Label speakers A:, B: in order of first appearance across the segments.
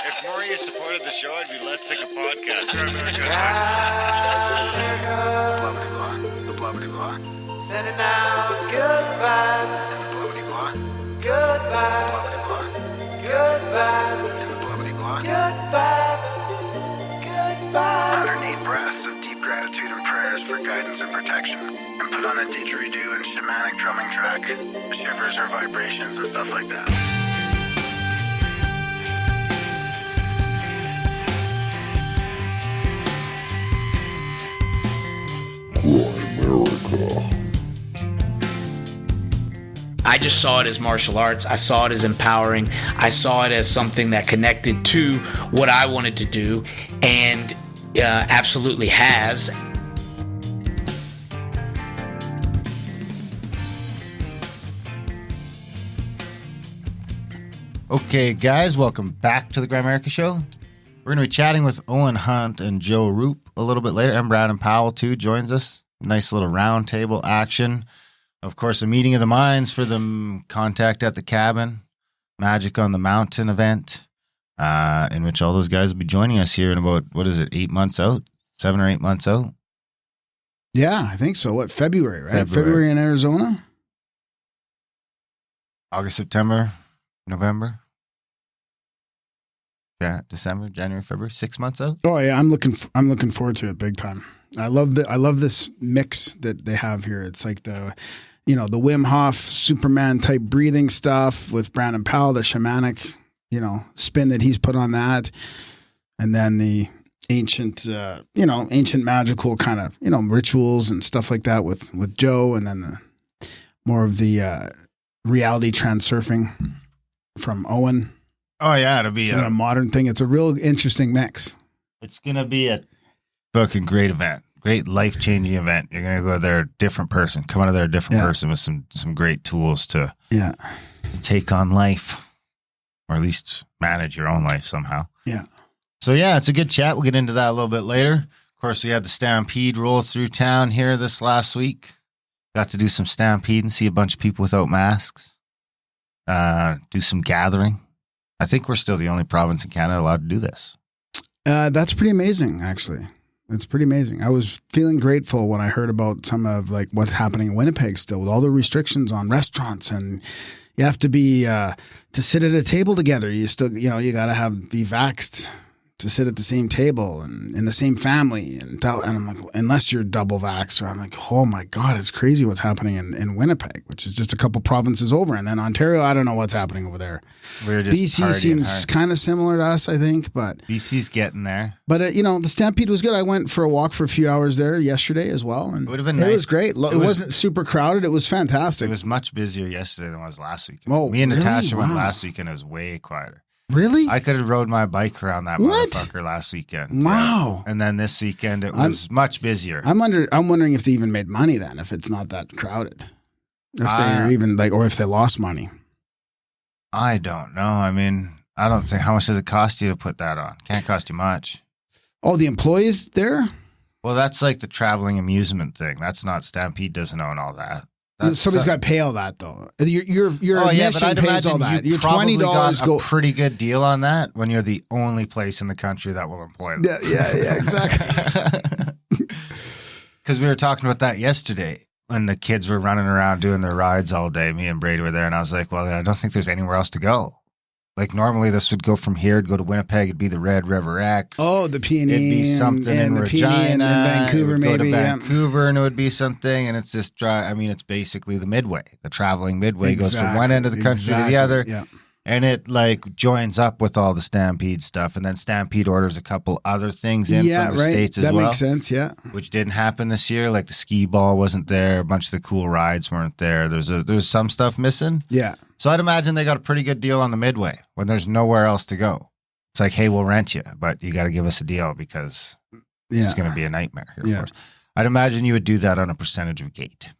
A: If more of you supported the show, I'd be less sick of podcasts.
B: The blah blah.
C: Sending out good vibes.
B: The blah blah.
C: Good vibes. Good vibes.
B: The blah blah.
C: Good vibes. Good vibes.
B: 108 breaths of deep gratitude and prayers for guidance and protection. And put on a didgeridoo and shamanic drumming track. Shivers or vibrations and stuff like that.
D: I just saw it as martial arts. I saw it as empowering. I saw it as something that connected to what I wanted to do, and absolutely has.
E: Okay, guys, welcome back to the Grimerica Show. We're going to be chatting with Owen Hunt and Joe Rupe a little bit later. And Brandon Powell, too, joins us. Nice little round table action. Of course, a meeting of the minds for the Contact at the Cabin, Magic on the Mountain event, in which all those guys will be joining us here in about, 8 months out? 7 or 8 months out?
F: Yeah, I think so. What, February, right?
E: February
F: in Arizona?
E: August, September, November? Yeah, December, January, February, 6 months out.
F: Oh yeah, I'm looking forward to it big time. I love this mix that they have here. It's like the Wim Hoff Superman type breathing stuff with Brandon Powell, the shamanic, spin that he's put on that, and then the ancient magical kind of rituals and stuff like that with Joe, and then more of the reality transurfing from Owen.
E: Oh yeah, it'll be
F: a modern thing. It's a real interesting mix.
E: It's gonna be a fucking great event, great life-changing event. You're gonna go there a different person, come out of there a different person with some great tools to take on life, or at least manage your own life somehow.
F: Yeah.
E: So yeah, it's a good chat. We'll get into that a little bit later. Of course, we had the Stampede roll through town here this last week. Got to do some stampede and see a bunch of people without masks. Do some gathering. I think we're still the only province in Canada allowed to do this.
F: That's pretty amazing, actually. It's pretty amazing. I was feeling grateful when I heard about some of what's happening in Winnipeg still with all the restrictions on restaurants, and you have to be to sit at a table together. You still, you got to be vaxxed to sit at the same table and in the same family. And I'm like, unless you're double vaxxed, I'm like, oh my God, it's crazy what's happening in Winnipeg, which is just a couple provinces over. And then Ontario, I don't know what's happening over there.
E: We're just
F: BC seems kind of similar to us, I think, but
E: BC's getting there.
F: But the Stampede was good. I went for a walk for a few hours there yesterday as well, and
E: it would have been nice.
F: It was great. It wasn't super crowded. It was fantastic.
E: It was much busier yesterday than it was last weekend.
F: Oh,
E: me and
F: really?
E: Natasha went
F: Wow.
E: last weekend. It was way quieter.
F: Really?
E: I could have rode my bike around that motherfucker last weekend.
F: Wow.
E: Yeah. And then this weekend it was much busier.
F: I'm wondering if they even made money then, if it's not that crowded. If they even or if they lost money.
E: I don't know. I mean, I don't think, how much does it cost you to put that on? Can't cost you much.
F: Oh, the employees there?
E: Well, that's like the traveling amusement thing. That's not, Stampede doesn't own all that.
F: Somebody's got to pay all that though. Your admission pays all that. Your
E: $20
F: got
E: a pretty good deal on that when you're the only place in the country that will employ them.
F: Yeah, exactly.
E: Because we were talking about that yesterday when the kids were running around doing their rides all day. Me and Brady were there, and I was like, well, I don't think there's anywhere else to go. Like normally this would go from here, it'd go to Winnipeg, it'd be the Red River X.
F: Oh, the Peony.
E: It'd be something in
F: the
E: Regina.
F: in Vancouver,
E: maybe. Go to
F: maybe.
E: Vancouver, and it would be something, and it's just dry. I mean, it's basically the midway. The traveling midway goes from one end of the country to the other.
F: Yeah.
E: And it joins up with all the Stampede stuff, and then Stampede orders a couple other things in from the States as well.
F: That makes sense, yeah.
E: Which didn't happen this year. Like the skee ball wasn't there. A bunch of the cool rides weren't there. There's some stuff missing.
F: Yeah.
E: So I'd imagine they got a pretty good deal on the midway when there's nowhere else to go. It's like, hey, we'll rent you, but you got to give us a deal because it's going to be a nightmare here for us. I'd imagine you would do that on a percentage of gate.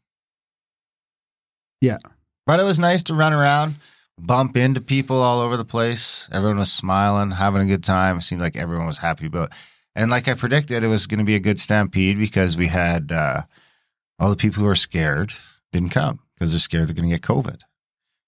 F: Yeah.
E: But it was nice to run around, bump into people all over the place. Everyone was smiling, having a good time. It seemed like everyone was happy about it. And like I predicted, it was going to be a good stampede because we had all the people who are scared didn't come because they're scared they're going to get COVID.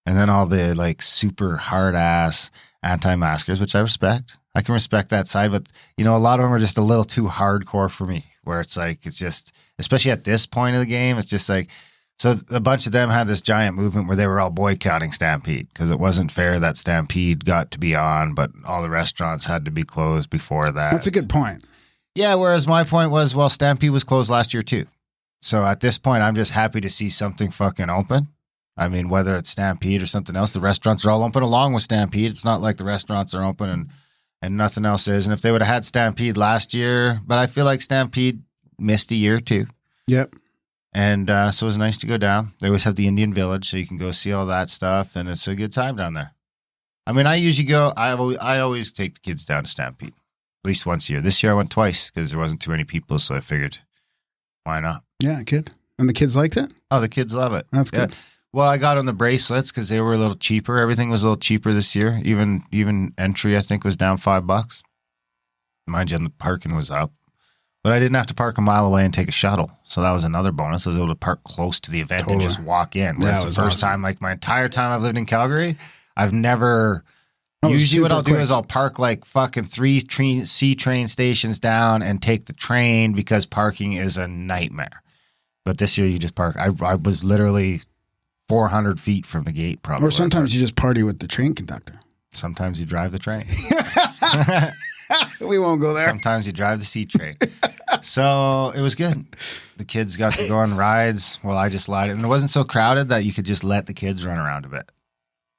E: And then all the like super hard ass anti-maskers, which I respect. I can respect that side, but a lot of them are just a little too hardcore for me. Where it's like it's just, especially at this point of the game, it's just like. So a bunch of them had this giant movement where they were all boycotting Stampede because it wasn't fair that Stampede got to be on, but all the restaurants had to be closed before that.
F: That's a good point.
E: Yeah, whereas my point was, well, Stampede was closed last year too. So at this point, I'm just happy to see something fucking open. I mean, whether it's Stampede or something else, the restaurants are all open along with Stampede. It's not like the restaurants are open and nothing else is. And if they would have had Stampede last year, but I feel like Stampede missed a year too.
F: Yep.
E: And so it was nice to go down. They always have the Indian Village, so you can go see all that stuff, and it's a good time down there. I mean, I usually go. I always take the kids down to Stampede at least once a year. This year I went twice because there wasn't too many people, so I figured, why not?
F: Yeah, good. And the kids liked it?
E: Oh, the kids love it.
F: That's good.
E: Well, I got on the bracelets because they were a little cheaper. Everything was a little cheaper this year. Even entry, I think, was down $5. Mind you, the parking was up. But I didn't have to park a mile away and take a shuttle. So that was another bonus. I was able to park close to the event and just walk in.
F: Yeah,
E: That's the first time, like my entire time I've lived in Calgary, I've never... Usually what I'll do is I'll park like fucking 3 C train stations down and take the train because parking is a nightmare. But this year you just park. I was literally 400 feet from the gate probably.
F: Or sometimes you just party with the train conductor.
E: Sometimes you drive the train.
F: We won't go there.
E: Sometimes you drive the C train. So it was good. The kids got to go on rides while I just lied. And it wasn't so crowded that you could just let the kids run around a bit.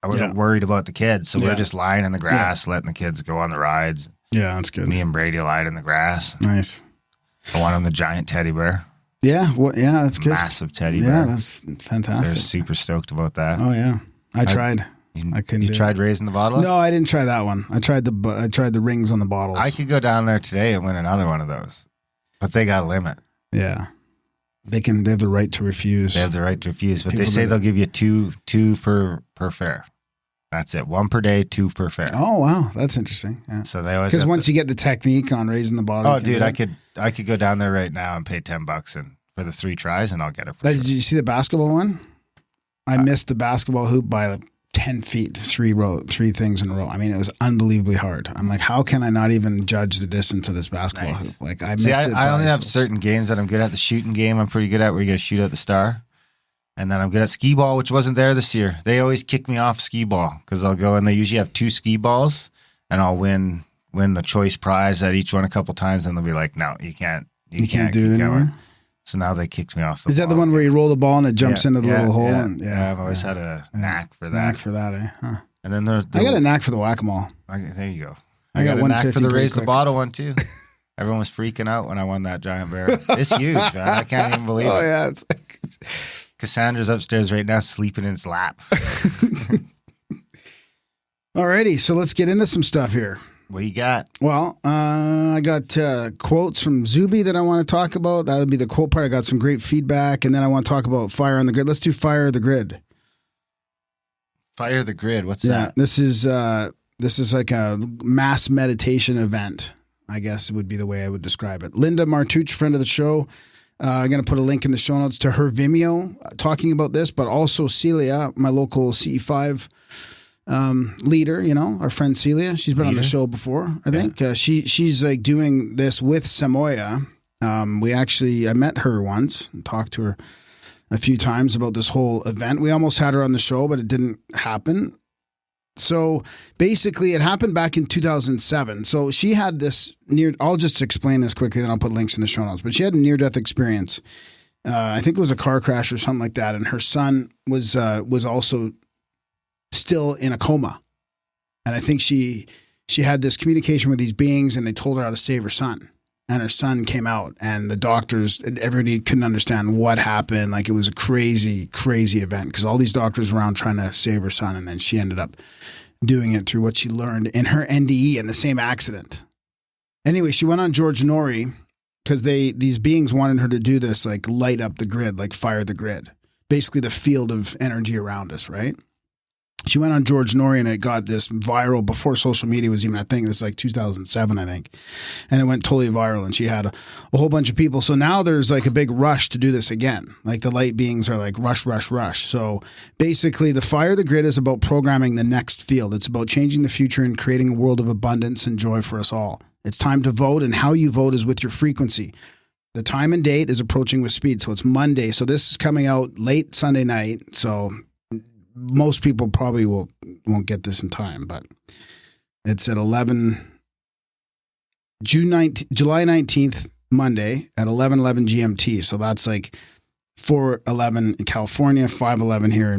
E: I wasn't worried about the kids. So we were just lying in the grass, letting the kids go on the rides.
F: Yeah, that's good.
E: Me and Brady lied in the grass.
F: Nice.
E: I went on the giant teddy bear.
F: Yeah, that's good.
E: Massive teddy bear.
F: Yeah, that's fantastic.
E: They're super stoked about that.
F: Oh, yeah. I tried. I couldn't.
E: You tried raising the bottle?
F: No, I didn't try that one. I tried the rings on the bottles.
E: I could go down there today and win another one of those. But they got a limit.
F: Yeah. They have the right to refuse.
E: They have the right to refuse, but they say they'll give you two per fare. That's it. 1 per day, 2 per fare.
F: Oh wow, that's interesting. Yeah.
E: So they always
F: because once you get the technique on raising the bottle.
E: Oh, dude, I could go down there right now and pay $10 and for the 3 tries, and I'll get it.
F: Did you see the basketball one? I missed the basketball hoop by like 10 feet, 3 things in a row. I mean, it was unbelievably hard. I'm like, how can I not even judge the distance of this basketball hoop? Like I missed it.
E: I only have certain games that I'm good at. The shooting game, I'm pretty good at, where you got to shoot at the star. And then I'm good at skee ball, which wasn't there this year. They always kick me off skee ball because I'll go and they usually have 2 skee balls, and I'll win the choice prize at each one a couple times, and they'll be like, "No, you can't
F: do it anymore."
E: So now they kicked me off.
F: Is that the one where you roll the ball and it jumps into the little hole?
E: Yeah, I've always had a knack for that.
F: Knack for that, eh? Huh.
E: And then
F: I got a knack for the whack-a-mole.
E: There you go.
F: I got
E: a knack for the raise
F: quick.
E: the bottle one too. Everyone was freaking out when I won that giant bear. It's huge, man. I can't even believe it.
F: Oh yeah, it's
E: Cassandra's upstairs right now sleeping in his lap.
F: Alrighty, so let's get into some stuff here.
E: What do you got?
F: Well, I got quotes from Zuby that I want to talk about. That would be the quote part. I got some great feedback, and then I want to talk about Fire on the Grid. Let's do Fire the Grid.
E: Fire the Grid. What's that?
F: This is like a mass meditation event, I guess would be the way I would describe it. Linda Martucci, friend of the show. I'm going to put a link in the show notes to her Vimeo talking about this, but also Celia, my local CE5 leader, our friend Celia. She's been on the show before, I think. She's like doing this with Samoya. I met her once and talked to her a few times about this whole event. We almost had her on the show, but it didn't happen. So basically it happened back in 2007. So she had this I'll just explain this quickly, then I'll put links in the show notes, but she had a near-death experience. I think it was a car crash or something like that. And her son was also still in a coma. And I think she had this communication with these beings, and they told her how to save her son. And her son came out, and the doctors and everybody couldn't understand what happened. Like, it was a crazy, crazy event because all these doctors were around trying to save her son. And then she ended up doing it through what she learned in her NDE in the same accident. Anyway, she went on George Norrie because these beings wanted her to do this, like light up the grid, like fire the grid, basically the field of energy around us, right? She went on George Norrie and it got this viral before social media was even a thing. This is like 2007, I think. And it went totally viral and she had a whole bunch of people. So now there's like a big rush to do this again. Like the light beings are like rush, rush, rush. So basically the Fire the Grid is about programming the next field. It's about changing the future and creating a world of abundance and joy for us all. It's time to vote, and how you vote is with your frequency. The time and date is approaching with speed. So it's Monday. So this is coming out late Sunday night. So most people probably won't get this in time, but it's at July 19th, Monday at 11:11 GMT. So that's like 4:11 in California, 5:11 here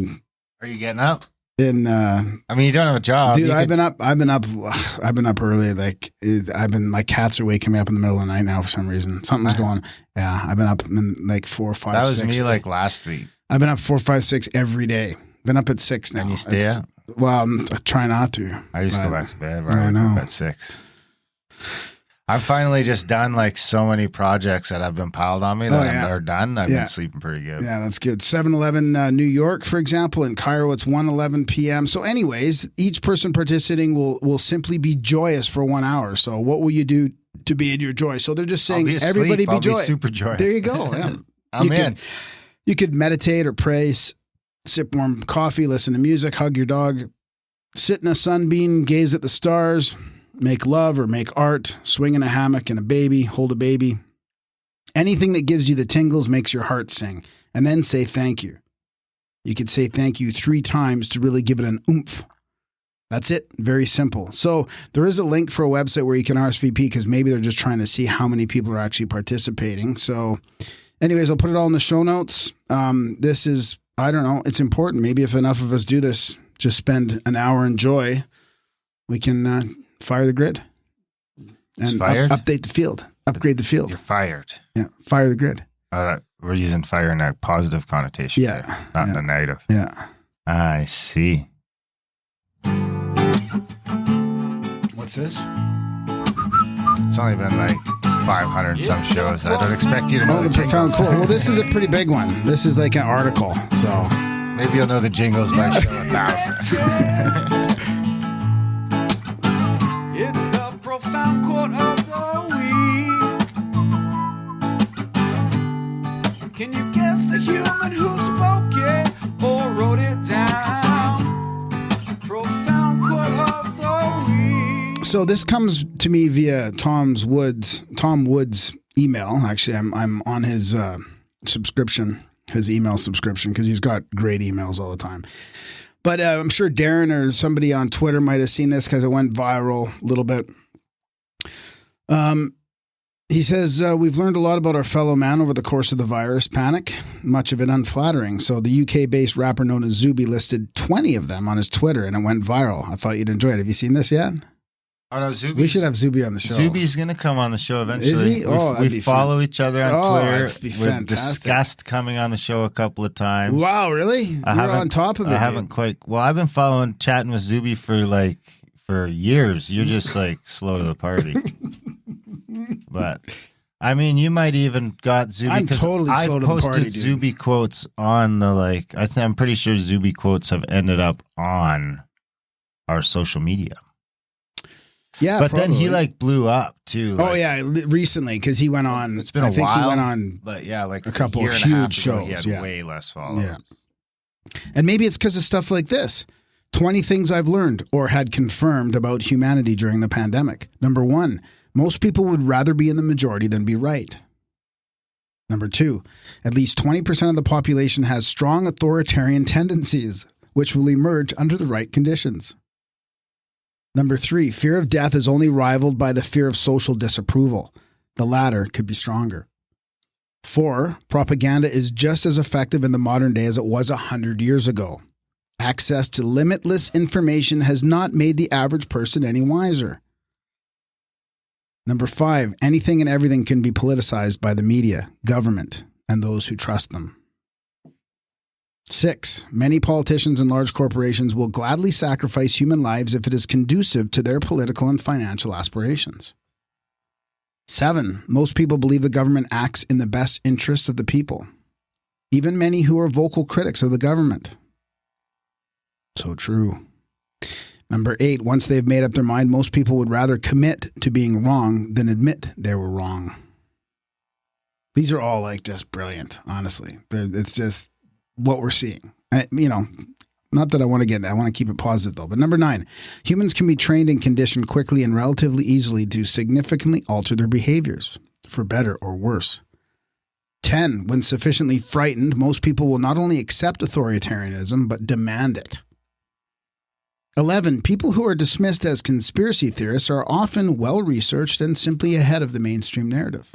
E: Are you getting up?
F: I
E: mean, you don't have a job.
F: dude, I've been up early. Like my cats are waking me up in the middle of the night now for some reason. Something's going. Yeah, I've been up in like 4 or 5.
E: That was
F: 6.
E: me like last week.
F: I've been up 4, 5, 6 every day. Been up at 6 now.
E: And you stay up?
F: Well, I try not to.
E: I just go back to bed.
F: I know.
E: At 6. I'm finally just done like so many projects that have been piled on me that are done. I've been sleeping pretty good.
F: Yeah, that's good. 7-Eleven New York, for example. In Cairo, it's 1:11 p.m. So anyways, each person participating will simply be joyous for 1 hour. So what will you do to be in your joy? So they're just saying everybody be joyous.
E: Be super joyous.
F: There you go. Yeah.
E: I'm in.
F: You could meditate or pray, sip warm coffee, listen to music, hug your dog, sit in a sunbeam, gaze at the stars, make love or make art, swing in a hammock and hold a baby. Anything that gives you the tingles makes your heart sing. And then say thank you. You could say thank you 3 times to really give it an oomph. That's it. Very simple. So there is a link for a website where you can RSVP because maybe they're just trying to see how many people are actually participating. So anyways, I'll put it all in the show notes. This is, I don't know, it's important. Maybe if enough of us do this, just spend an hour in joy, we can fire the grid and update the field, upgrade the field.
E: You're fired.
F: Yeah, fire the grid.
E: We're using fire in a positive connotation.
F: Yeah.
E: There, not in a negative.
F: Yeah.
E: I see.
F: What's this?
E: It's only been like 500 some shows. I don't expect you to know the
F: profound
E: jingles.
F: cool. Well, this is a pretty big one. This is like an article. So
E: maybe you'll know the jingles by show 1,000.
C: It's the profound quote of the week. Can you guess the human who spoke it or wrote it down? Profound quote of the week.
F: So this comes to me via Tom Wood's email. Actually, I'm on his subscription, his email subscription, because he's got great emails all the time. But I'm sure Darren or somebody on Twitter might have seen this because it went viral a little bit. He says, we've learned a lot about our fellow man over the course of the virus panic, much of it unflattering. So the UK-based rapper known as Zuby listed 20 of them on his Twitter, and it went viral. I thought you'd enjoy it. Have you seen this yet?
E: Oh, no,
F: we should have Zuby on the show.
E: Zuby's going to come on the show eventually.
F: Is he?
E: We follow each other on Twitter.
F: That'd be
E: We've
F: fantastic.
E: discussed coming on the show a couple of times.
F: Wow, really? You're on top of it.
E: I haven't quite. Well, I've been chatting with Zuby for years. You're just like slow to the party. But I mean, you might even got Zuby.
F: I'm totally slow to the party, dude.
E: I've posted Zuby quotes on the I'm pretty sure Zuby quotes have ended up on our social media.
F: Yeah,
E: but
F: probably.
E: then he blew up too.
F: Recently because he went on.
E: It's been a while.
F: I think he went on,
E: but yeah,
F: a couple of huge shows.
E: He had way less followers.
F: Yeah, and maybe it's because of stuff like this. 20 things I've learned or had confirmed about humanity during the pandemic. Number 1, most people would rather be in the majority than be right. Number 2, at least 20% of the population has strong authoritarian tendencies, which will emerge under the right conditions. Number 3, fear of death is only rivaled by the fear of social disapproval. The latter could be stronger. 4, propaganda is just as effective in the modern day as it was 100 years ago. Access to limitless information has not made the average person any wiser. Number 5, anything and everything can be politicized by the media, government, and those who trust them. 6, many politicians and large corporations will gladly sacrifice human lives if it is conducive to their political and financial aspirations. 7, most people believe the government acts in the best interests of the people, even many who are vocal critics of the government. So true. Number 8, once they've made up their mind, most people would rather commit to being wrong than admit they were wrong. These are all like just brilliant, honestly. It's just what we're seeing. Not that I want to keep it positive though. But number 9, humans can be trained and conditioned quickly and relatively easily to significantly alter their behaviors, for better or worse. 10, when sufficiently frightened, most people will not only accept authoritarianism, but demand it. 11, people who are dismissed as conspiracy theorists are often well-researched and simply ahead of the mainstream narrative.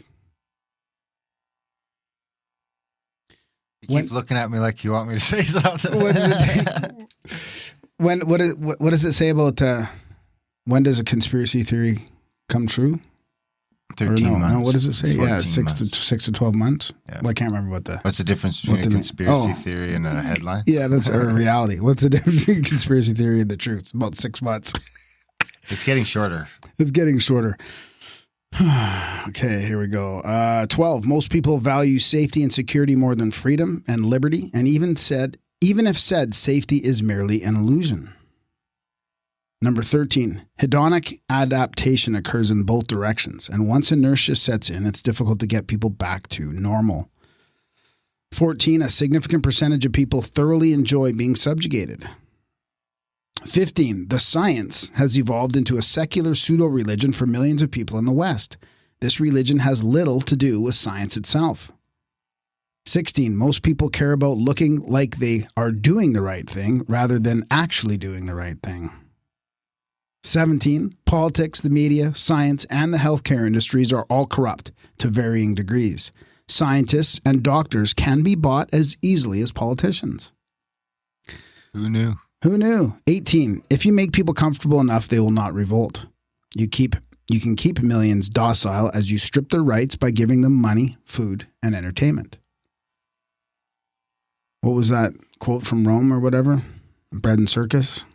E: You keep looking at me like you want me to say something.
F: What does it say about when does a conspiracy theory come true?
E: 13 months.
F: No, what does it say? Yeah, 6 to 12 months.
E: Yeah.
F: Well, I can't remember
E: What's the difference between a conspiracy theory and a headline?
F: Yeah, that's a reality. What's the difference between conspiracy theory and the truth? It's about 6 months.
E: It's getting shorter.
F: It's getting shorter. Okay, here we go. 12, most people value safety and security more than freedom and liberty, and even if said safety is merely an illusion. Number 13, hedonic adaptation occurs in both directions, and once inertia sets in, it's difficult to get people back to normal. 14, a significant percentage of people thoroughly enjoy being subjugated. 15, the science has evolved into a secular pseudo-religion for millions of people in the West. This religion has little to do with science itself. 16, most people care about looking like they are doing the right thing rather than actually doing the right thing. 17, politics, the media, science, and the healthcare industries are all corrupt to varying degrees. Scientists and doctors can be bought as easily as politicians.
E: Who knew?
F: Who knew? 18, if you make people comfortable enough, they will not revolt. You can keep millions docile as you strip their rights by giving them money, food, and entertainment. What was that quote from Rome or whatever? Bread and circus?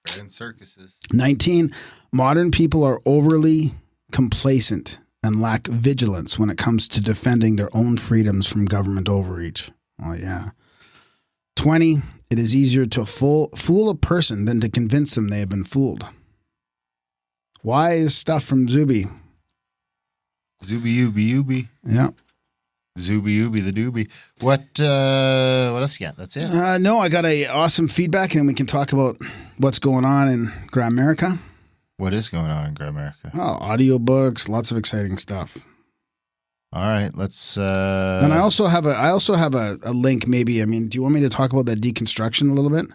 E: Bread and circuses. 19,
F: modern people are overly complacent and lack vigilance when it comes to defending their own freedoms from government overreach. Oh, yeah. 20, it is easier to fool a person than to convince them they have been fooled. Wise stuff from Zuby.
E: Zuby Ubi Ubi.
F: Yeah.
E: Zuby Ubi the doobie. What else you got? That's it?
F: No, I got a awesome feedback, and we can talk about what's going on in Gramerica.
E: What is going on in Gramerica?
F: Oh, audiobooks, lots of exciting stuff.
E: All right, let's.
F: And I also have a link. Maybe do you want me to talk about that deconstruction a little bit?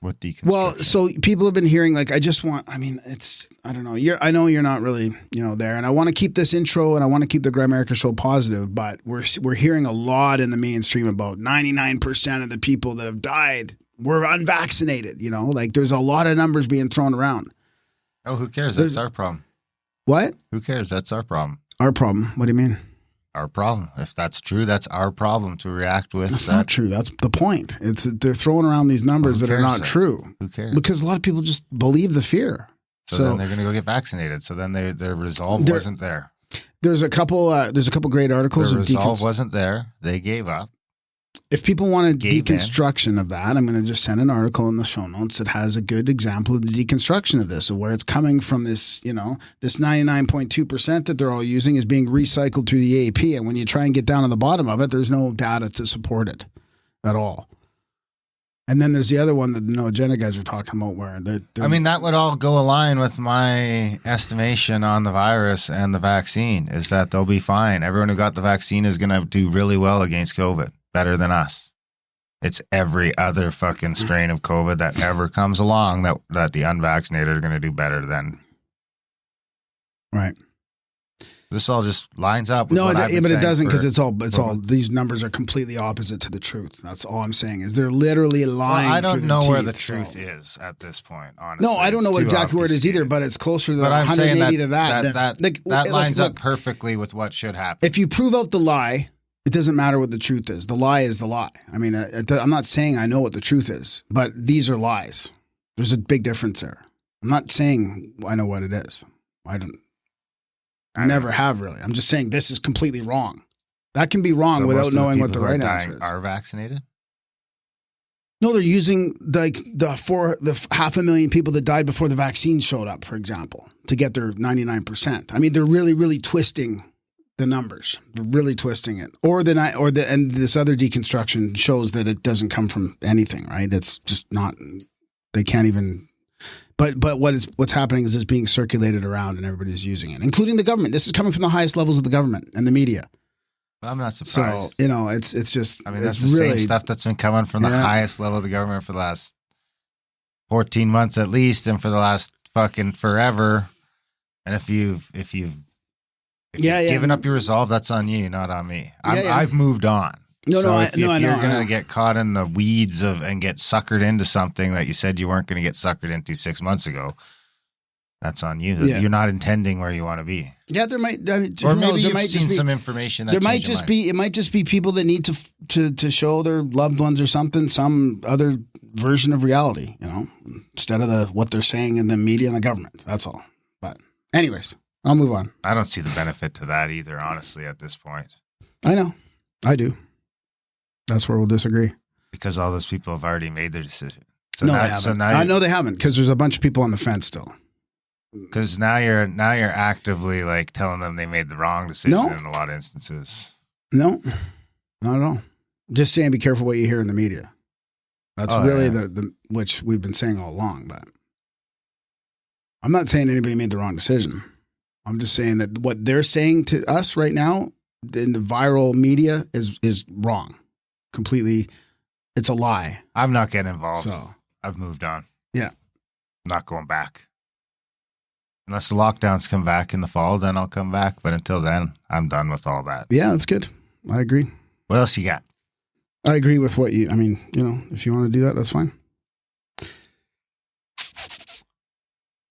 E: What deconstruction?
F: Well, so people have been hearing I don't know. I know you're not really there, and I want to keep this intro and I want to keep the Gramerica show positive, but we're hearing a lot in the mainstream about 99% of the people that have died were unvaccinated. There's a lot of numbers being thrown around.
E: Oh, who cares? That's our problem.
F: What?
E: Who cares? That's our problem.
F: Our problem? What do you mean?
E: Our problem. If that's true, that's our problem to react with.
F: That's not true. That's the point. They're throwing around these numbers that are not true.
E: Who cares?
F: Because a lot of people just believe the fear.
E: So then they're going to go get vaccinated. So then their resolve wasn't there.
F: There's a couple great articles.
E: Their resolve wasn't there. They gave up.
F: If people want a deconstruction of that, I'm going to just send an article in the show notes that has a good example of the deconstruction of this, of where it's coming from. This 99.2% that they're all using is being recycled through the AP. And when you try and get down to the bottom of it, there's no data to support it at all. And then there's the other one that the No Agenda guys are talking about where they're
E: that would all go align with my estimation on the virus and the vaccine, is that they'll be fine. Everyone who got the vaccine is going to do really well against COVID. Better than us. It's every other fucking strain of COVID that ever comes along that the unvaccinated are going to do better than.
F: Right.
E: This all just lines up with
F: but it doesn't, because it's all these numbers are completely opposite to the truth. That's all I'm saying is they're literally lying.
E: I don't know where the truth is at this point, honestly.
F: No, I don't know exactly where it is either, but it's closer to 180 to that.
E: That lines up perfectly with what should happen.
F: If you prove out the lie, it doesn't matter what the truth is. The lie is the lie. I'm not saying I know what the truth is, but these are lies. There's a big difference there. I'm not saying I know what it is. I never have really. I'm just saying this is completely wrong. That can be wrong without knowing what the right answer is.
E: Are vaccinated?
F: No, they're using like the 500,000 people that died before the vaccine showed up, for example, to get their 99%. I mean, they're really, really twisting the numbers. They're really twisting it. And this other deconstruction shows that it doesn't come from anything, right? It's just not. They can't even. But what's happening is it's being circulated around and everybody's using it, including the government. This is coming from the highest levels of the government and the media.
E: I'm not surprised.
F: So, it's just.
E: I mean, that's the same stuff that's been coming from the highest level of the government for the last 14 months at least, and for the last fucking forever. And if you've given up your resolve, that's on you, not on me. I've moved on. If you're going to get caught in the weeds and get suckered into something that you said you weren't going to get suckered into 6 months ago, that's on you. Yeah. You're not intending where you want to be.
F: Yeah, there might,
E: or maybe you've seen some information that
F: there might just be. It might just be people that need to show their loved ones or something, some other version of reality, instead of what they're saying in the media and the government. That's all. But anyways, I'll move on.
E: I don't see the benefit to that either, honestly, at this point.
F: I know, I do. That's where we'll disagree.
E: Because all those people have already made their decision.
F: They haven't. I know they haven't, because there's a bunch of people on the fence still.
E: Because now you're actively like telling them they made the wrong decision in a lot of instances.
F: No, not at all. Just saying, be careful what you hear in the media. That's the which we've been saying all along. But I'm not saying anybody made the wrong decision. I'm just saying that what they're saying to us right now in the viral media is wrong. Completely, it's a lie.
E: I'm not getting involved.
F: So
E: I've moved on.
F: Yeah,
E: I'm not going back. Unless the lockdowns come back in the fall, then I'll come back. But until then, I'm done with all that.
F: Yeah, that's good. I agree.
E: What else you got?
F: I agree with if you want to do that, that's fine.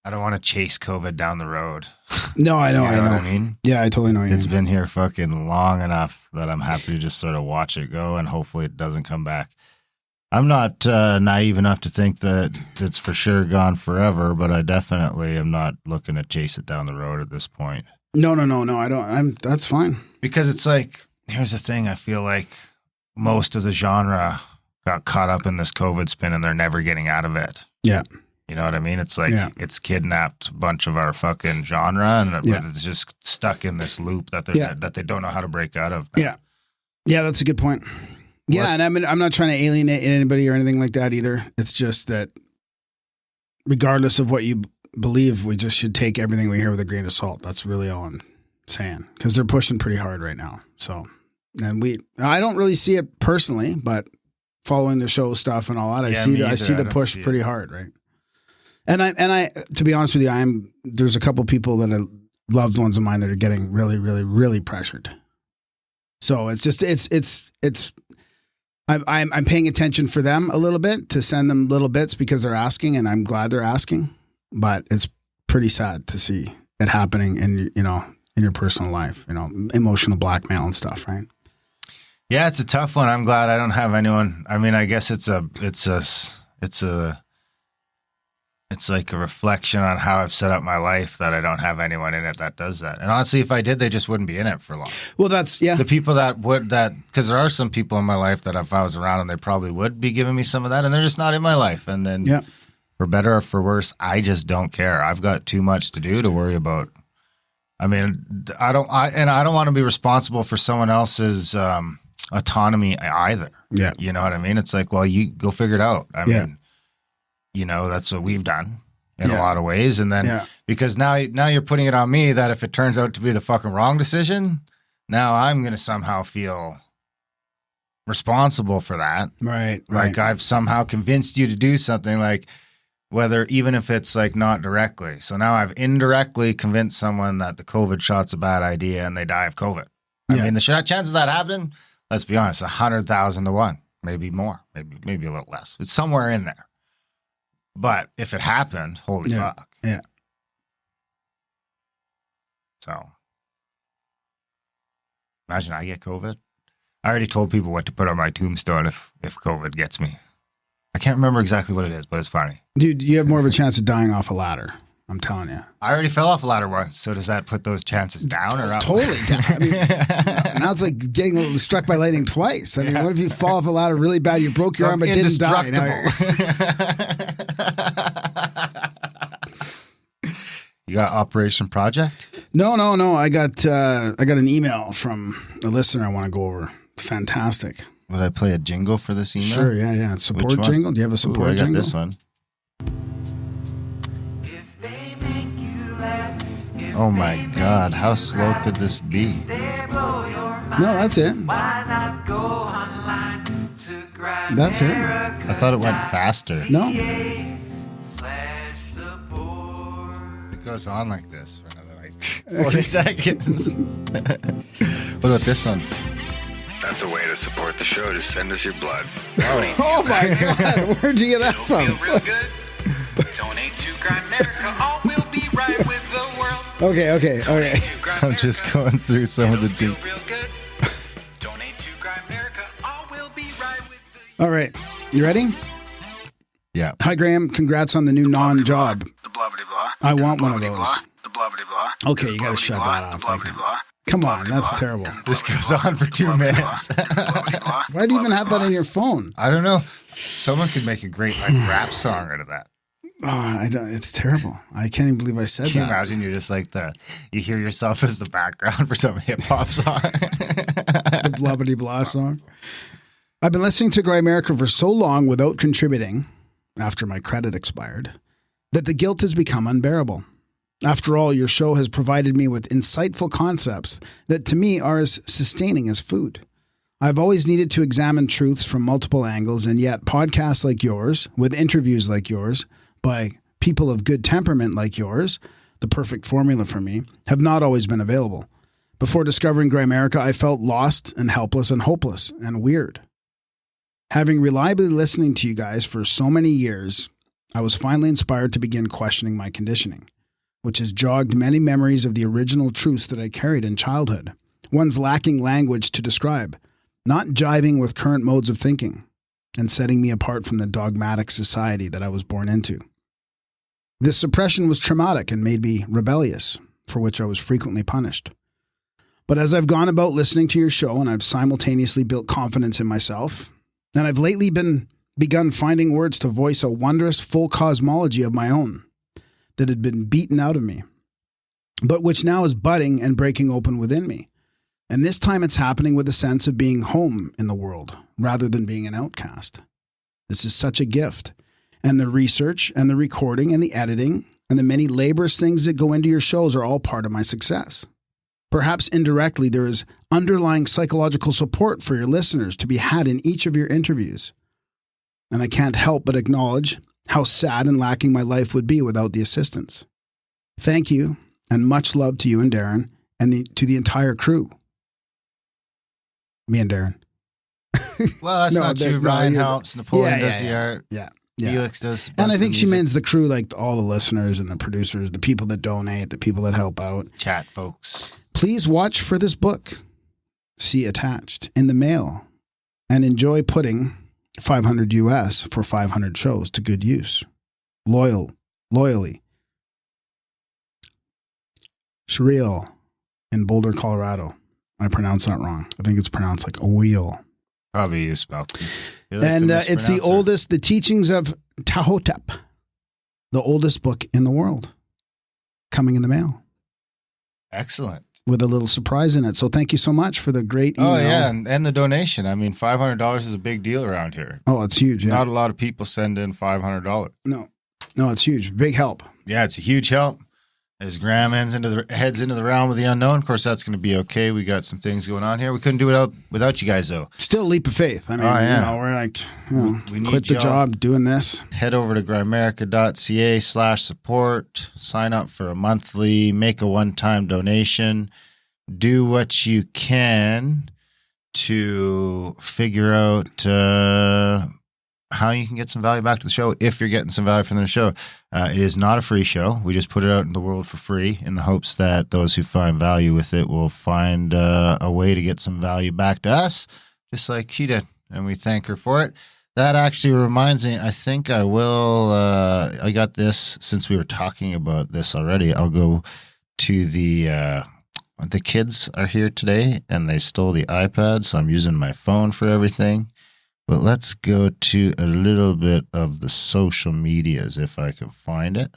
E: I don't want to chase COVID down the road.
F: No, I know.
E: You know what I mean?
F: Yeah, I totally know what you mean.
E: It's been here fucking long enough that I'm happy to just sort of watch it go, and hopefully it doesn't come back. I'm not naive enough to think that it's for sure gone forever, but I definitely am not looking to chase it down the road at this point.
F: No. I don't. That's fine.
E: Because it's like, here's the thing. I feel like most of the genre got caught up in this COVID spin and they're never getting out of it.
F: Yeah.
E: You know what I mean? It's like it's kidnapped a bunch of our fucking genre, and it's just stuck in this loop that they don't know how to break out of now.
F: Yeah, that's a good point. Yeah, and I'm not trying to alienate anybody or anything like that either. It's just that regardless of what you believe, we just should take everything we hear with a grain of salt. That's really all I'm saying, because they're pushing pretty hard right now. So, and I don't really see it personally, but following the show stuff and all that, I see the push pretty hard, right? And I, to be honest with you, there's a couple people that are loved ones of mine that are getting really, really, really pressured. So it's just, I'm paying attention for them a little bit, to send them little bits because they're asking, and I'm glad they're asking, but it's pretty sad to see it happening in your personal life, emotional blackmail and stuff. Right.
E: Yeah. It's a tough one. I'm glad I don't have anyone. I mean, I guess it's like a reflection on how I've set up my life that I don't have anyone in it that does that. And honestly, if I did, they just wouldn't be in it for long.
F: Well, the
E: people because there are some people in my life that if I was around and they probably would be giving me some of that, and they're just not in my life. And then for better or for worse, I just don't care. I've got too much to do to worry about. I mean, I don't want to be responsible for someone else's autonomy either. Yeah. You know what I mean? It's like, well, you go figure it out. I mean, that's what we've done in a lot of ways. And then because now you're putting it on me that if it turns out to be the fucking wrong decision, now I'm going to somehow feel responsible for that.
F: Right.
E: Like I've somehow convinced you to do something, like even if it's like not directly. So now I've indirectly convinced someone that the COVID shot's a bad idea and they die of COVID. I mean, the chance of that happening, let's be honest, 100,000 to 1, maybe more, maybe a little less. It's somewhere in there. But if it happened, holy fuck.
F: Yeah.
E: So, imagine I get COVID. I already told people what to put on my tombstone if COVID gets me. I can't remember exactly what it is, but it's funny.
F: Dude, you have more of a chance of dying off a ladder. I'm telling you.
E: I already fell off a ladder once, so does that put those chances down or up?
F: Totally down. I mean, now it's like getting struck by lightning twice. I mean, what if you fall off a ladder really bad, you broke your arm but didn't die?
E: You got Operation Project?
F: No. I got an email from a listener I want to go over. Fantastic.
E: Would I play a jingle for this email?
F: Sure, yeah. Support jingle? Do you have a support jingle?
E: I got this one. Oh my God, how slow could this be?
F: No, that's it. That's it.
E: I thought it went faster.
F: No.
E: It goes on like this for another like 40 seconds. What about this one?
A: That's a way to support the show. Just send us your blood.
F: Oh my God, where'd you get that from?
G: Feel real good. Donate to Grimerica. All will be right with the world.
F: Okay.
E: I'm just going through some of the
G: Feel real good. Donate to Grimerica. All will be right with the
F: All right. You ready?
E: Yeah.
F: Hi, Graham. Congrats on the new non-job.
B: The blah blah blah.
F: I want one of those.
B: The blah blah blah.
F: Okay, you gotta shut that off.
B: The blah blah blah.
F: Come on, that's terrible.
E: This goes on for 2 minutes.
F: Why do you even have that on your phone?
E: I don't know. Someone could make a great like rap song out of that.
F: Oh, I don't. It's terrible. I can't even believe I said
E: Can you
F: that.
E: imagine you're just like you hear yourself as the background for some hip hop song?
F: The blah blah song. I've been listening to Grimerica for so long without contributing, after my credit expired, that the guilt has become unbearable. After all, your show has provided me with insightful concepts that to me are as sustaining as food. I've always needed to examine truths from multiple angles, and yet podcasts like yours, with interviews like yours, by people of good temperament like yours, the perfect formula for me, have not always been available. Before discovering Grimerica, I felt lost and helpless and hopeless and weird. Having reliably listening to you guys for so many years, I was finally inspired to begin questioning my conditioning, which has jogged many memories of the original truths that I carried in childhood, ones lacking language to describe, not jiving with current modes of thinking, and setting me apart from the dogmatic society that I was born into. This suppression was traumatic and made me rebellious, for which I was frequently punished. But as I've gone about listening to your show and I've simultaneously built confidence in myself, and I've lately begun finding words to voice a wondrous full cosmology of my own that had been beaten out of me, but which now is budding and breaking open within me. And this time it's happening with a sense of being home in the world rather than being an outcast. This is such a gift. And the research and the recording and the editing and the many laborious things that go into your shows are all part of my success. Perhaps indirectly, there is underlying psychological support for your listeners to be had in each of your interviews. And I can't help but acknowledge how sad and lacking my life would be without the assistance. Thank you, and much love to you and Darren, and to the entire crew. Me and Darren.
E: Well, that's not true. Ryan helps. Napoleon does the art.
F: Yeah.
E: Felix does.
F: And I think she means the crew, like all the listeners and the producers, the people that donate, the people that help out.
E: Chat folks.
F: Please watch for this book, see attached, in the mail, and enjoy putting $500 US for 500 shows to good use. Loyally. Shriel in Boulder, Colorado. I pronounced that wrong. I think it's pronounced like a wheel.
E: Probably you spelled it.
F: And it's the teachings of Tahotep, the oldest book in the world, coming in the mail.
E: Excellent.
F: With a little surprise in it. So thank you so much for the great email.
E: Oh, yeah. And the donation. I mean, $500 is a big deal around here.
F: Oh, it's huge. Yeah.
E: Not a lot of people send in $500.
F: No, it's huge. Big help.
E: Yeah, it's a huge help. As Graham heads into the realm of the unknown, of course, that's going to be okay. We got some things going on here. We couldn't do it without you guys, though.
F: Still a leap of faith. I mean, we're like,
E: we need
F: quit the job doing this.
E: Head over to grimerica.ca/support. Sign up for a monthly, make a one-time donation. Do what you can to figure out how you can get some value back to the show if you're getting some value from the show. It is not a free show. We just put it out in the world for free in the hopes that those who find value with it will find a way to get some value back to us, just like she did. And we thank her for it. That actually reminds me, I think I will, I got this, since we were talking about this already, I'll go to the kids are here today, and they stole the iPad, so I'm using my phone for everything. But let's go to a little bit of the social medias, if I can find it.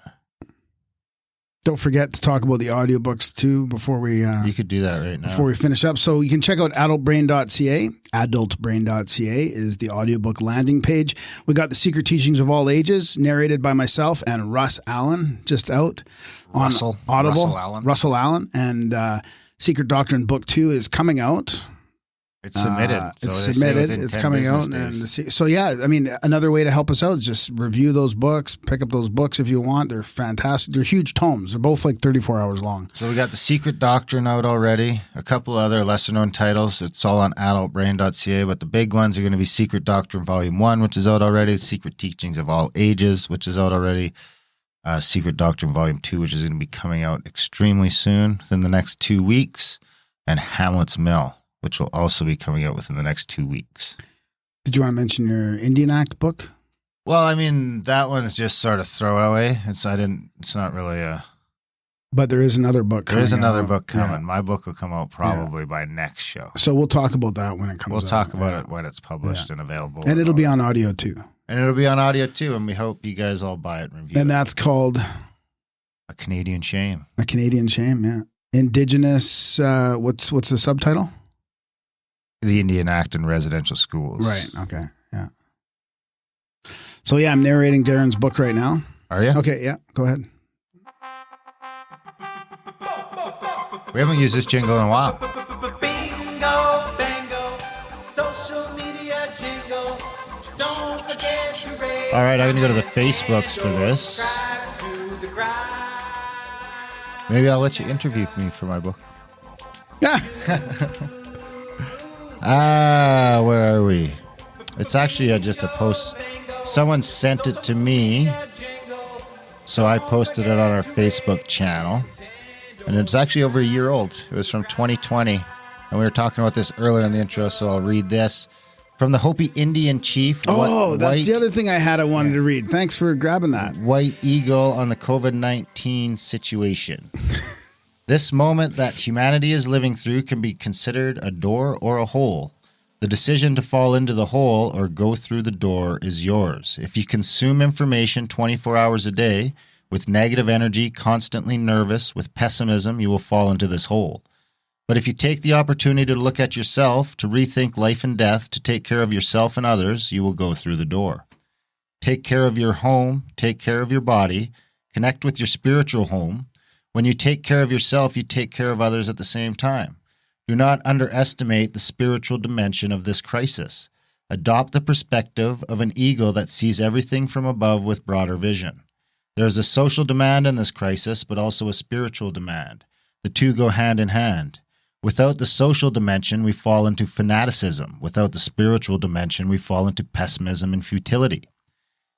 F: Don't forget to talk about the audiobooks too before we
E: You could do that right now.
F: before we finish up. So you can check out adultbrain.ca. Adultbrain.ca is the audiobook landing page. We got The Secret Teachings of All Ages, narrated by myself and Russ Allen, just out on Audible. Russell Allen. And Secret Doctrine Book 2 is coming out.
E: It's submitted.
F: It's submitted. It's coming out. So yeah, I mean, another way to help us out is just review those books, pick up those books if you want. They're fantastic. They're huge tomes. They're both like 34 hours long.
E: So we got The Secret Doctrine out already. A couple other lesser known titles. It's all on adultbrain.ca, but the big ones are going to be Secret Doctrine Volume 1, which is out already. Secret Teachings of All Ages, which is out already. Secret Doctrine Volume 2, which is going to be coming out extremely soon, within the next 2 weeks. And Hamlet's Mill, which will also be coming out within the next 2 weeks.
F: Did you want to mention your Indian Act book?
E: Well, I mean, that one's just sort of throwaway. It's not really a...
F: But there is another book coming.
E: There is another
F: out.
E: book coming.
F: Yeah.
E: My book will come out probably by next show.
F: So we'll talk about that when it comes out.
E: We'll talk about it when it's published and available.
F: And it'll be on audio too.
E: And it'll be on audio too, and we hope you guys all buy it and review it.
F: And that's called...
E: A Canadian Shame.
F: A Canadian Shame, yeah. Indigenous, what's the subtitle?
E: The Indian Act in Residential Schools.
F: Right, okay, yeah. So yeah, I'm narrating Darren's book right now.
E: Are you?
F: Okay, yeah, go ahead.
E: We haven't used this jingle in a while.
G: Bingo, bango, social media jingle. Don't forget to rate.
E: All right, I'm going to go to the Facebooks for this.
G: Subscribe to the grind.
E: Maybe I'll let you interview me for my book.
F: Yeah.
E: Where are we? It's actually just a post. Someone sent it to me, so I posted it on our Facebook channel. And it's actually over a year old. It was from 2020. And we were talking about this earlier in the intro, so I'll read this. From the Hopi Indian chief.
F: That's the other thing I wanted to read. Thanks for grabbing that.
E: White Eagle on the COVID-19 situation. This moment that humanity is living through can be considered a door or a hole. The decision to fall into the hole or go through the door is yours. If you consume information 24 hours a day with negative energy, constantly nervous, with pessimism, you will fall into this hole. But if you take the opportunity to look at yourself, to rethink life and death, to take care of yourself and others, you will go through the door. Take care of your home, take care of your body, connect with your spiritual home. When you take care of yourself, you take care of others at the same time. Do not underestimate the spiritual dimension of this crisis. Adopt the perspective of an eagle that sees everything from above with broader vision. There is a social demand in this crisis, but also a spiritual demand. The two go hand in hand. Without the social dimension, we fall into fanaticism. Without the spiritual dimension, we fall into pessimism and futility.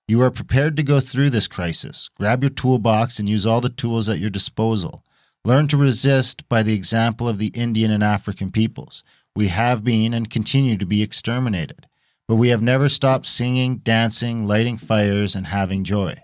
E: You are prepared to go through this crisis. Grab your toolbox and use all the tools at your disposal. Learn to resist by the example of the Indian and African peoples. We have been and continue to be exterminated, but we have never stopped singing, dancing, lighting fires, and having joy.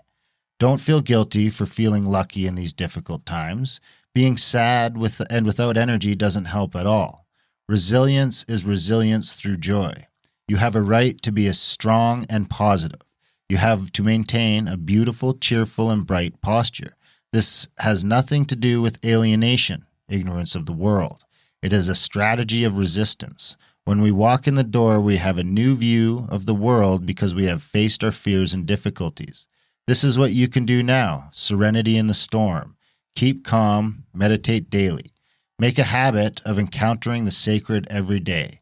E: Don't feel guilty for feeling lucky in these difficult times. Being sad and without energy doesn't help at all. Resilience is resilience through joy. You have a right to be strong and positive. You have to maintain a beautiful, cheerful, and bright posture. This has nothing to do with alienation, ignorance of the world. It is a strategy of resistance. When we walk in the door, we have a new view of the world because we have faced our fears and difficulties. This is what you can do now. Serenity in the storm. Keep calm. Meditate daily. Make a habit of encountering the sacred every day.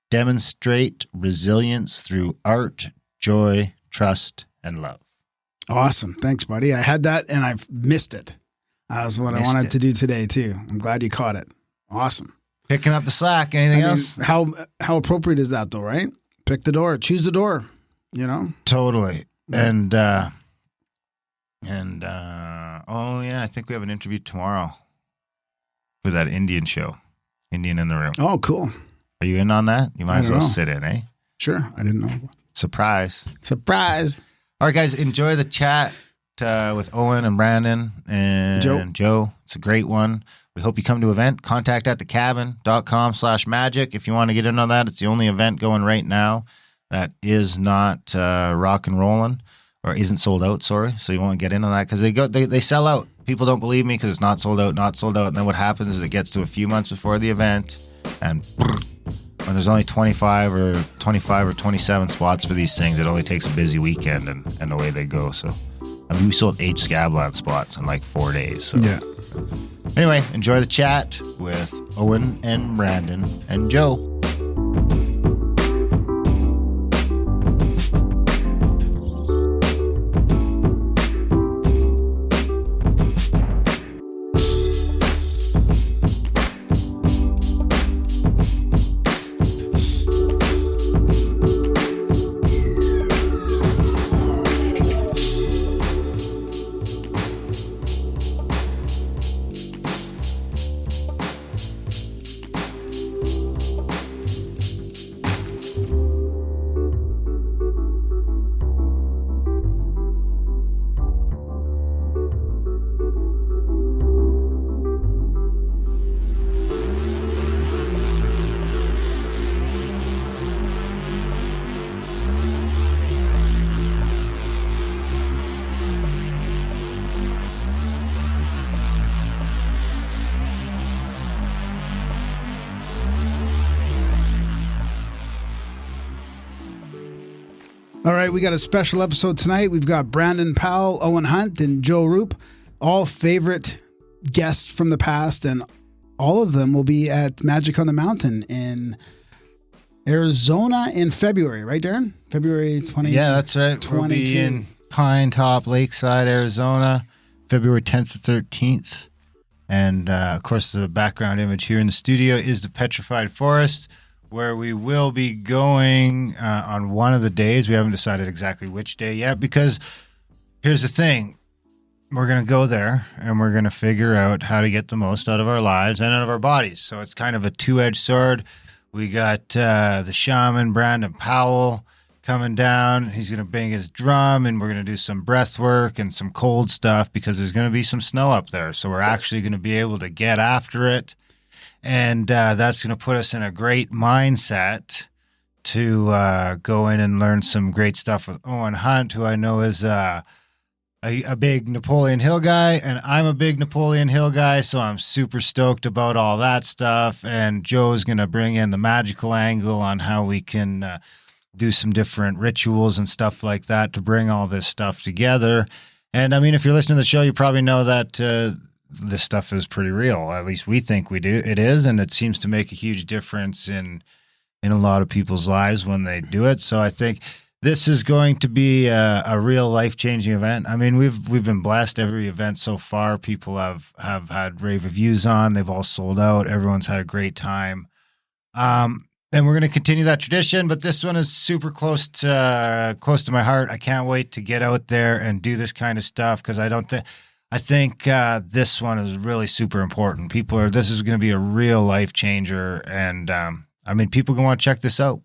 E: Demonstrate resilience through art, joy, trust, and love.
F: Awesome. Thanks, buddy. I had that and I've missed it. That's what I wanted to do today too. I'm glad you caught it. Awesome.
E: Picking up the slack. Anything else?
F: How appropriate is that though, right? Pick the door. Choose the door. You know?
E: Totally. And oh yeah, I think we have an interview tomorrow for that Indian show. Indian in the Room.
F: Oh, cool.
E: Are you in on that? You might as well sit in, eh?
F: Sure. I didn't know.
E: Surprise.
F: Surprise.
E: All right, guys, enjoy the chat with Owen and Brandon and Joe. It's a great one. We hope you come to the event. Contact at thecabin.com/magic. If you want to get in on that, it's the only event going right now that is not rock and rolling or isn't sold out, sorry. So you won't get in on that because they sell out. People don't believe me because it's not sold out. And then what happens is it gets to a few months before the event and when there's only 25 or 27 spots for these things, it only takes a busy weekend and away they go. So, I mean, we sold 8 Scabland spots in like 4 days. So.
F: Yeah.
E: Anyway, enjoy the chat with Owen and Brandon and Joe.
F: All right, we got a special episode tonight. We've got Brandon Powell, Owen Hunt, and Joe Rupe, all favorite guests from the past, and all of them will be at Magic on the Mountain in Arizona in February, right, Darren? February 20.
E: Yeah, that's right. We'll be in Pine Top, Lakeside, Arizona, February 10th to 13th. And, of course, the background image here in the studio is the Petrified Forest, where we will be going on one of the days. We haven't decided exactly which day yet because here's the thing. We're going to go there and we're going to figure out how to get the most out of our lives and out of our bodies. So it's kind of a two-edged sword. We got the shaman, Brandon Powell, coming down. He's going to bang his drum and we're going to do some breath work and some cold stuff because there's going to be some snow up there. So we're actually going to be able to get after it. And that's going to put us in a great mindset to go in and learn some great stuff with Owen Hunt, who I know is a big Napoleon Hill guy, and I'm a big Napoleon Hill guy, so I'm super stoked about all that stuff. And Joe's going to bring in the magical angle on how we can do some different rituals and stuff like that to bring all this stuff together. And, I mean, if you're listening to the show, you probably know that this stuff is pretty real. At least we think we do. It is, and it seems to make a huge difference in a lot of people's lives when they do it. So I think this is going to be a real life-changing event. I mean, we've been blessed. Every event so far, people have had rave reviews on. They've all sold out. Everyone's had a great time. And we're going to continue that tradition, but this one is super close to my heart. I can't wait to get out there and do this kind of stuff because I think this one is really super important. This is going to be a real life changer. And I mean, people going to want to check this out.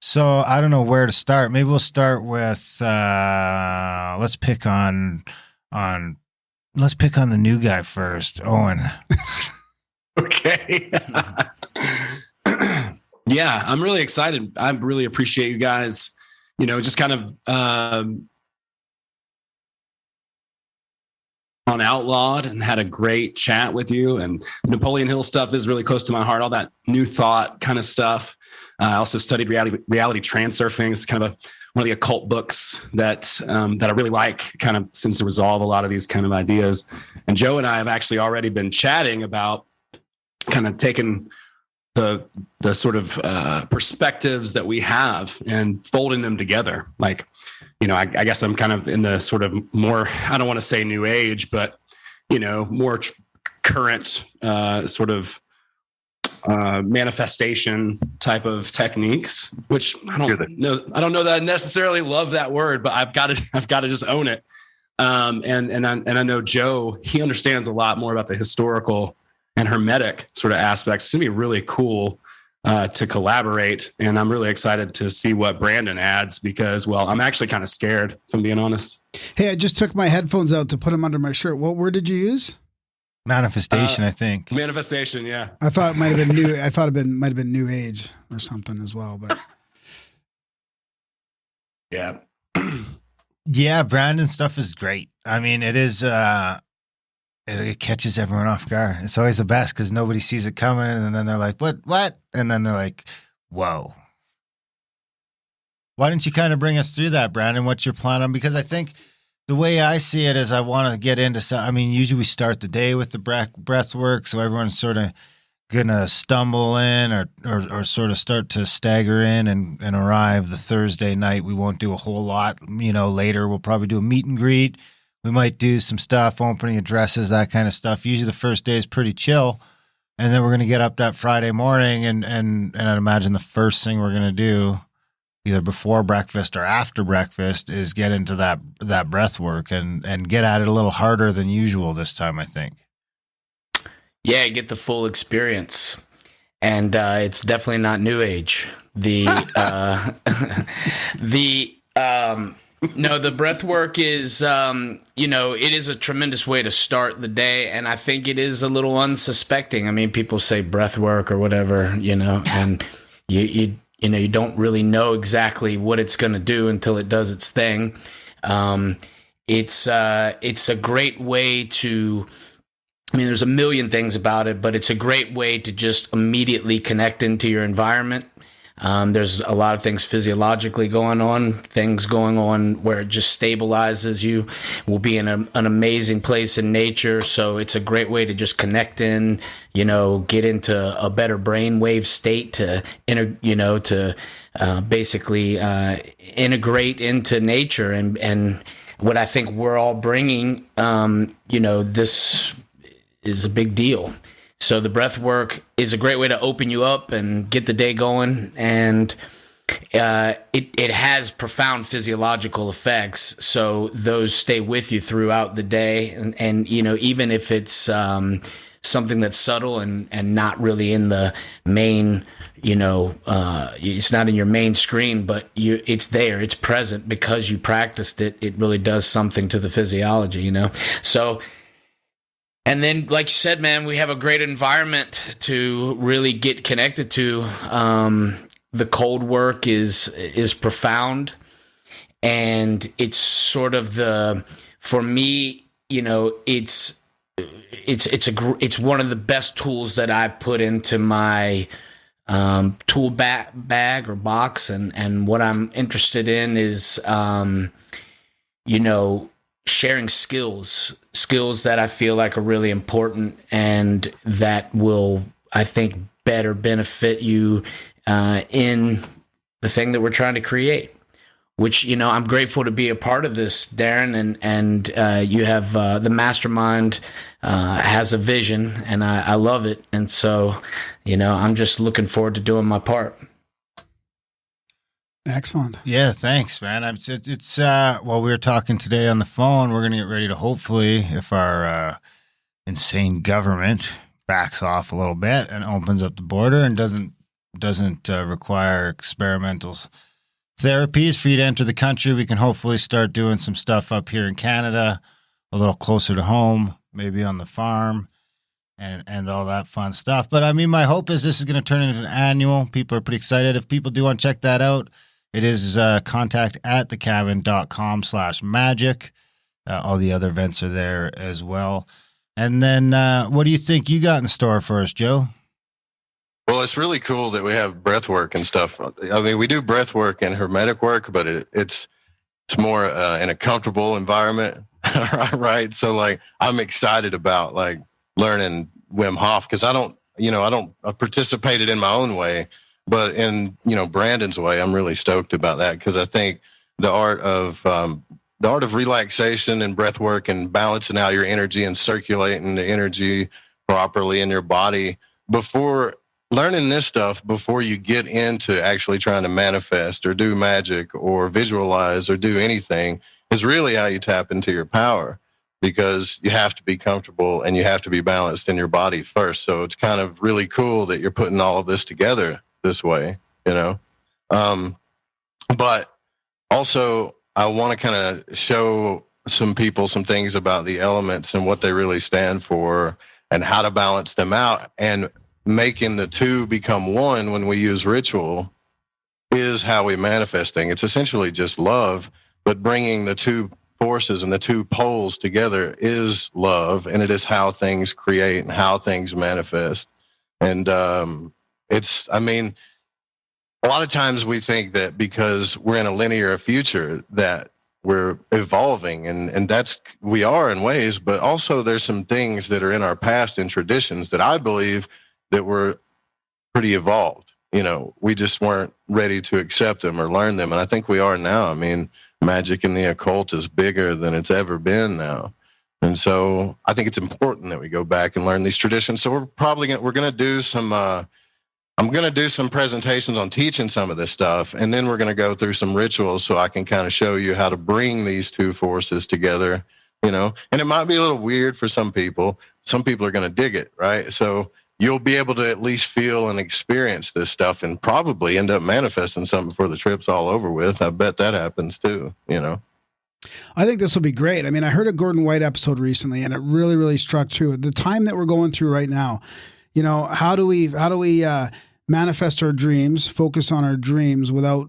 E: So I don't know where to start. Maybe we'll start with, let's pick on the new guy first, Owen.
H: Okay. Yeah, I'm really excited. I really appreciate you guys, just kind of, on Outlawed and had a great chat with you. And Napoleon Hill stuff is really close to my heart. All that new thought kind of stuff. I also studied reality transurfing. It's kind of one of the occult books that I really like. Kind of seems to resolve a lot of these kind of ideas. And Joe and I have actually already been chatting about kind of taking the sort of perspectives that we have and folding them together. Like, I guess I'm kind of in the sort of more, I don't want to say new age, but, more current sort of manifestation type of techniques, which I don't know that I necessarily love that word, but I've got to just own it. And I know Joe, he understands a lot more about the historical and hermetic sort of aspects. It's gonna be really cool to collaborate. And I'm really excited to see what Brandon adds because, well, I'm actually kind of scared, if I'm being honest.
F: Hey, I just took my headphones out to put them under my shirt. What word did you use?
E: Manifestation, I think.
H: Manifestation, yeah.
F: I thought it might have been new. I thought it might have been new age or something as well. But
H: yeah.
E: Yeah, Brandon's stuff is great. I mean, it is, it catches everyone off guard. It's always the best because nobody sees it coming. And then they're like, what? And then they're like, whoa. Why don't you kind of bring us through that, Brandon? What's your plan on? Because I think the way I see it is I want to get into some, I mean, usually we start the day with the breath work. So everyone's sort of going to stumble in or sort of start to stagger in and arrive the Thursday night. We won't do a whole lot, later we'll probably do a meet and greet. We might do some stuff, opening addresses, that kind of stuff. Usually the first day is pretty chill. And then we're going to get up that Friday morning and I'd imagine the first thing we're going to do either before breakfast or after breakfast is get into that breath work and get at it a little harder than usual this time, I think.
D: Yeah, get the full experience. And it's definitely not new age. The breath work is, it is a tremendous way to start the day. And I think it is a little unsuspecting. I mean, people say breath work or whatever, and you don't really know exactly what it's going to do until it does its thing. It's a great way to, there's a million things about it, but it's a great way to just immediately connect into your environment. There's a lot of things physiologically going on where it just stabilizes you. We'll be in an amazing place in nature. So it's a great way to just connect in, get into a better brainwave state to basically integrate into nature. And what I think we're all bringing, this is a big deal. So the breath work is a great way to open you up and get the day going. And it has profound physiological effects. So those stay with you throughout the day. And even if it's something that's subtle and not really in the main, it's not in your main screen, but it's there, it's present because you practiced it. It really does something to the physiology, So, and then, like you said, man, we have a great environment to really get connected to. The cold work is profound, and it's sort of for me, it's one of the best tools that I put into my tool bag or box, and what I'm interested in is, sharing skills that I feel like are really important and that will, I think, better benefit you in the thing that we're trying to create, which, I'm grateful to be a part of this, Darren, and you have the mastermind has a vision, and I love it. And so, I'm just looking forward to doing my part.
F: Excellent.
E: Yeah, thanks, man. It's while we were talking today on the phone, we're going to get ready to hopefully, if our insane government backs off a little bit and opens up the border and doesn't require experimental therapies for you to enter the country, we can hopefully start doing some stuff up here in Canada, a little closer to home, maybe on the farm and all that fun stuff. But I mean, my hope is this is going to turn into an annual. People are pretty excited. If people do want to check that out, it is contact@thecavern.com/magic. All the other events are there as well. And then what do you think you got in store for us, Joe?
I: Well, it's really cool that we have breath work and stuff. I mean, we do breath work and hermetic work, but it's more in a comfortable environment, right? So, like, I'm excited about like learning Wim Hoff because I've participated in my own way, but in Brandon's way, I'm really stoked about that because I think the art of relaxation and breath work and balancing out your energy and circulating the energy properly in your body before learning this stuff before you get into actually trying to manifest or do magic or visualize or do anything is really how you tap into your power, because you have to be comfortable and you have to be balanced in your body first. So it's kind of really cool that you're putting all of this together this way, you know? But also I want to kind of show some people some things about the elements and what they really stand for and how to balance them out, and making the two become one when we use ritual is how we manifest things. It's essentially just love, but bringing the two forces and the two poles together is love, and it is how things create and how things manifest. And it's, I mean, a lot of times we think that because we're in a linear future that we're evolving, and that's, we are in ways, but also there's some things that are in our past and traditions that I believe that were pretty evolved. You know, we just weren't ready to accept them or learn them. And I think we are now. I mean, magic and the occult is bigger than it's ever been now. And so I think it's important that we go back and learn these traditions. So we're probably we're going to do some, I'm going to do some presentations on teaching some of this stuff. And then we're going to go through some rituals so I can kind of show you how to bring these two forces together, you know, and it might be a little weird for some people. Some people are going to dig it, right? So you'll be able to at least feel and experience this stuff and probably end up manifesting something before the trip's all over with. I bet that happens too, you know?
F: I think this will be great. I mean, I heard a Gordon White episode recently, and it really, really struck true. The time that we're going through right now, you know, how do we manifest our dreams, focus on our dreams without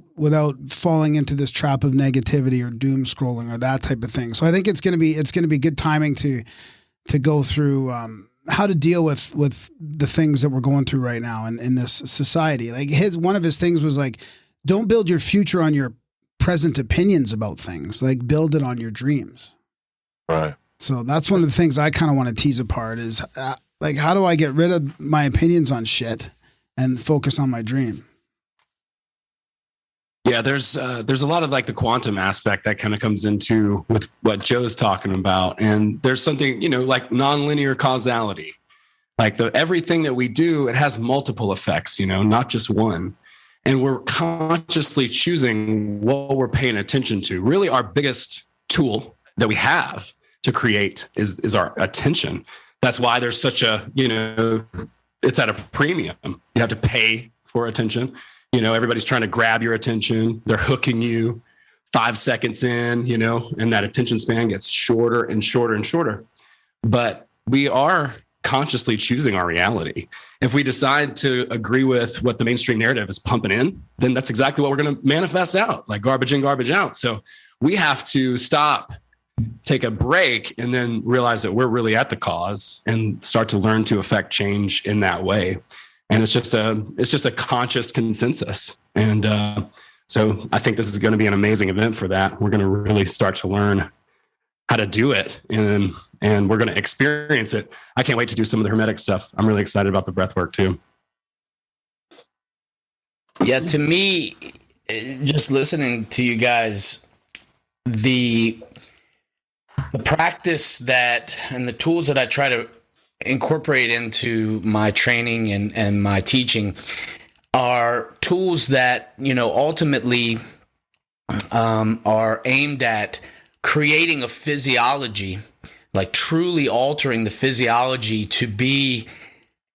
F: falling into this trap of negativity or doom scrolling or that type of thing. So I think it's going to be good timing to go through how to deal with the things that we're going through right now in this society. Like one of his things was like, don't build your future on your present opinions about things, like build it on your dreams.
I: Right.
F: So that's one of the things I kind of want to tease apart is like, how do I get rid of my opinions on shit and focus on my dream?
H: Yeah, there's a lot of like the quantum aspect that kind of comes into with what Joe's talking about. And there's something, you know, like nonlinear causality, like everything that we do, it has multiple effects, you know, not just one. And we're consciously choosing what we're paying attention to. Really, our biggest tool that we have to create is our attention. That's why there's such a, you know, it's at a premium. You have to pay for attention. You know, everybody's trying to grab your attention. They're hooking you 5 seconds in, you know, and that attention span gets shorter and shorter and shorter. But we are consciously choosing our reality. If we decide to agree with what the mainstream narrative is pumping in, then that's exactly what we're going to manifest out, like garbage in, garbage out. So we have to stop, take a break, and then realize that we're really at the cause and start to learn to affect change in that way. And it's just a conscious consensus. And so I think this is going to be an amazing event for that. We're going to really start to learn how to do it, and we're going to experience it. I can't wait to do some of the hermetic stuff. I'm really excited about the breath work too.
D: Yeah, to me, just listening to you guys, the practice that and the tools that I try to incorporate into my training and my teaching are tools that, you know, ultimately are aimed at creating a physiology, like truly altering the physiology to be,